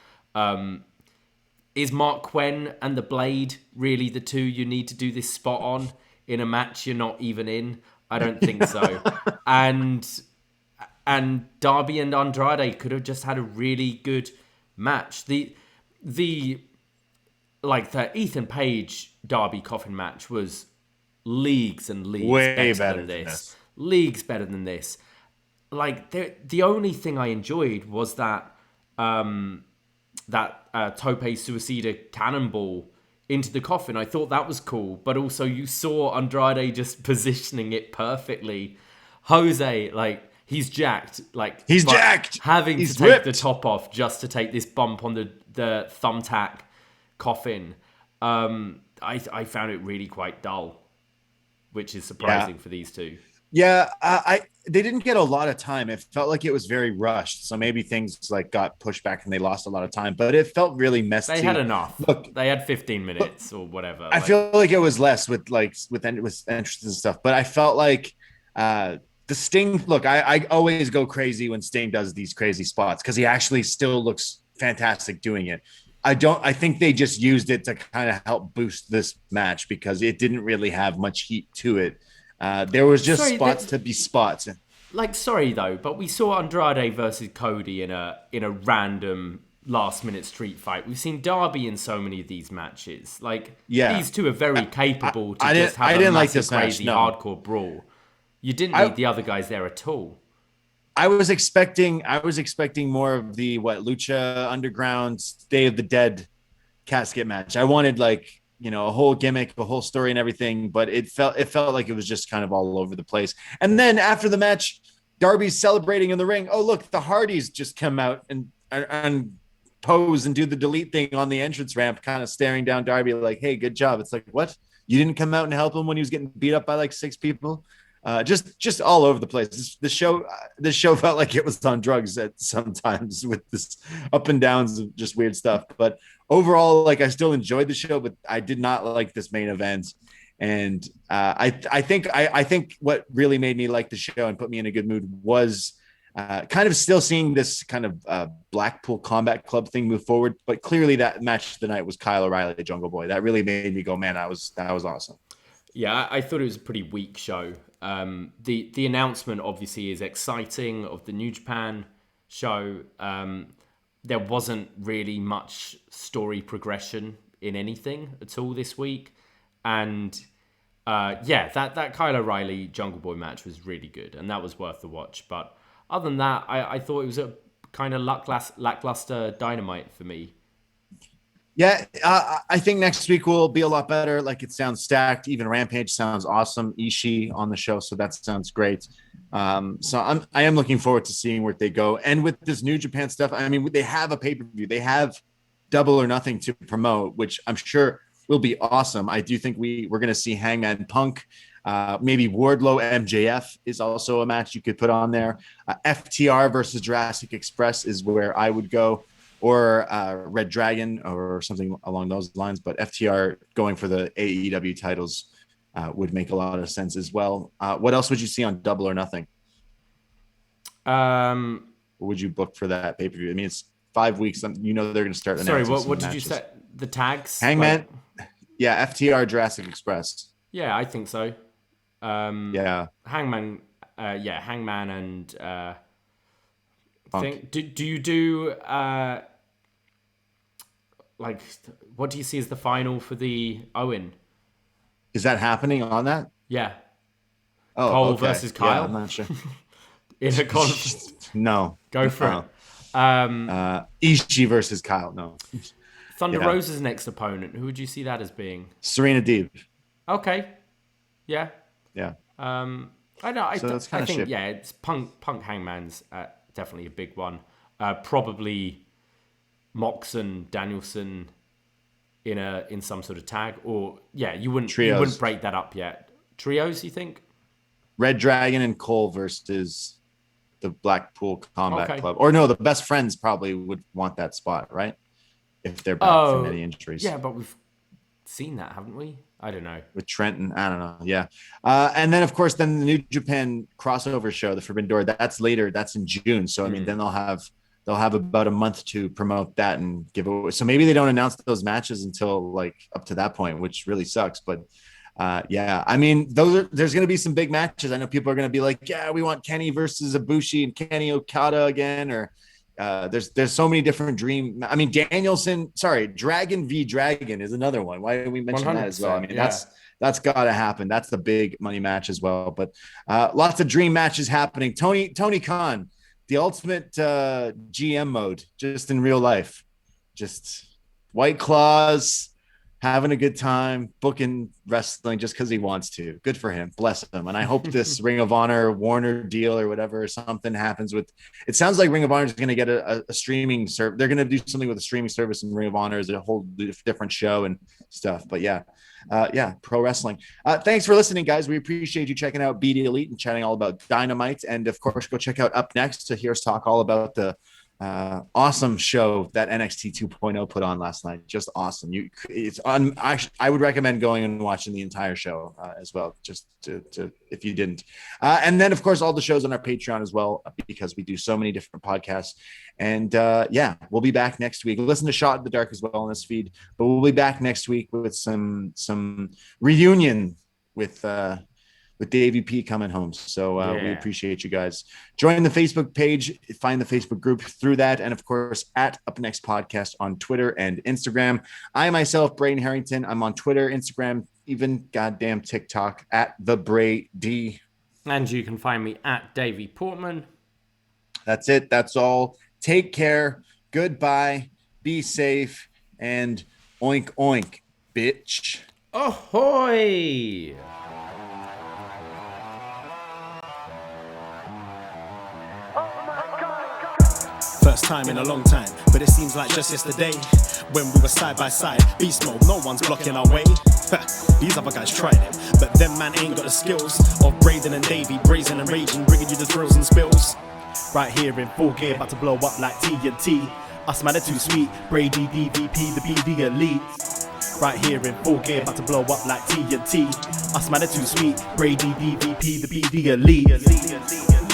Is Mark Quinn and the Blade really the two you need to do this spot on in a match you're not even in? I don't think so. and Darby and Andrade could have just had a really good match. The Ethan Page Darby Coffin match was leagues and leagues better than this. Leagues better than this. Like, the only thing I enjoyed was that Tope Suicida cannonball into the coffin. I thought that was cool, but also you saw Andrade just positioning it perfectly. Jose, like, he's jacked. Like, he's jacked. He's take ripped. The top off just to take this bump on the thumbtack coffin. I found it really quite dull, which is surprising for these two. Yeah, they didn't get a lot of time. It felt like it was very rushed. So maybe things like got pushed back and they lost a lot of time. But it felt really messy. They had enough. Look, they had 15 minutes or whatever. I feel like it was less with entrances and stuff. But I felt like the Sting. Look, I always go crazy when Sting does these crazy spots because he actually still looks fantastic doing it. I think they just used it to kind of help boost this match because it didn't really have much heat to it. There was just spots to be spots. Like, sorry though, but we saw Andrade versus Cody in a random last-minute street fight. We've seen Darby in so many of these matches. Like, these two are very capable to just have a massive, crazy, hardcore brawl. You didn't need the other guys there at all. I was expecting more of the Lucha Underground Day of the Dead casket match. I wanted a whole gimmick, a whole story and everything, but it felt like it was just kind of all over the place. And then after the match, Darby's celebrating in the ring. Oh, look, the Hardys just come out and pose and do the delete thing on the entrance ramp, kind of staring down Darby like, hey, good job. It's like, what? You didn't come out and help him when he was getting beat up by like 6 people? Just all over the place. This show felt like it was on drugs at sometimes with this up and downs of just weird stuff. But overall, like, I still enjoyed the show, but I did not like this main event. And I think what really made me like the show and put me in a good mood was kind of still seeing this kind of Blackpool Combat Club thing move forward. But clearly that match of the night was Kyle O'Reilly, the Jungle Boy. That really made me go, man, that was awesome. Yeah, I thought it was a pretty weak show. The announcement obviously is exciting of the New Japan show. There wasn't really much story progression in anything at all this week. And that Kyle O'Reilly Jungle Boy match was really good, and that was worth the watch. But other than that, I thought it was a kind of lackluster Dynamite for me. Yeah, I think next week will be a lot better. Like, it sounds stacked. Even Rampage sounds awesome. Ishii on the show, so that sounds great. So I am looking forward to seeing where they go. And with this New Japan stuff, I mean, they have a pay-per-view. They have Double or Nothing to promote, which I'm sure will be awesome. I do think we're going to see Hangman Punk. Maybe Wardlow MJF is also a match you could put on there. FTR versus Jurassic Express is where I would go. Or Red Dragon or something along those lines. But FTR going for the AEW titles would make a lot of sense as well. What else would you see on Double or Nothing? What would you book for that pay-per-view? I mean, it's 5 weeks. They're going to start announcing. Sorry, what did you say? The tags? Hangman? Yeah, FTR Jurassic Express. Yeah, I think so. Yeah. Hangman and... Do you do... what do you see as the final for the Owen? Is that happening on that? Yeah. Oh, Cole versus Kyle? Yeah, I'm not sure. In a conference? No. Go for it. Ishii versus Kyle, no. Thunder Rosa's next opponent, who would you see that as being? Serena Deeb. Okay. Yeah. Yeah. I know. I think it's Punk Hangman's definitely a big one. Probably Mox and Danielson in some sort of tag, or you wouldn't break that up yet. Trios, you think? Red Dragon and Cole versus the Blackpool Combat Club, or no, the Best Friends probably would want that spot, right? If they're back from any injuries. Yeah, but we've seen that, haven't we? I don't know. With Trenton, I don't know. Yeah. And then, of course, the New Japan crossover show, the Forbidden Door, that's later. That's in June. So, I mean, then they'll have about a month to promote that and give away. So maybe they don't announce those matches until like up to that point, which really sucks. But I mean, there's going to be some big matches. I know people are going to be like, yeah, we want Kenny versus Ibushi and Kenny Okada again, or there's so many different Dragon v Dragon is another one. Why didn't we mention that as well? I mean, that's got to happen. That's the big money match as well. But lots of dream matches happening. Tony Khan, the ultimate GM mode, just in real life, just White Claws, having a good time, booking wrestling just because he wants to. Good for him. Bless him. And I hope this Ring of Honor Warner deal or whatever, something happens with. It sounds like Ring of Honor is going to get a streaming service. They're going to do something with a streaming service, and Ring of Honor is a whole different show and stuff. But pro wrestling. Thanks for listening, guys. We appreciate you checking out BDElite and chatting all about Dynamite. And of course, go check out Up Next to hear us talk all about the awesome show that NXT 2.0 put on last night. Just awesome. I would recommend going and watching the entire show as well, just to if you didn't. And then, of course, all the shows on our Patreon as well, because we do so many different podcasts. And we'll be back next week. Listen to Shot in the Dark as well on this feed, but we'll be back next week with some reunion with Davey P coming home. So we appreciate you guys. Join the Facebook page, find the Facebook group through that. And of course, at Up Next Podcast on Twitter and Instagram. I myself, Braden Harrington, I'm on Twitter, Instagram, even goddamn TikTok at the Bray D. And you can find me at Davey Portman. That's it. That's all. Take care. Goodbye. Be safe. And oink, oink, bitch. Ahoy! First time in a long time, but it seems like just yesterday when we were side by side. Beast mode, no one's blocking our way. These other guys tried it, but them man ain't got the skills of Braden and Davey, brazen and raging, bringing you the thrills and spills. Right here in full gear, about to blow up like TNT. Us man are too sweet, Brady DVP, the BDElite. Right here in full gear, about to blow up like TNT. Us man are too sweet, Brady DVP, the BDElite.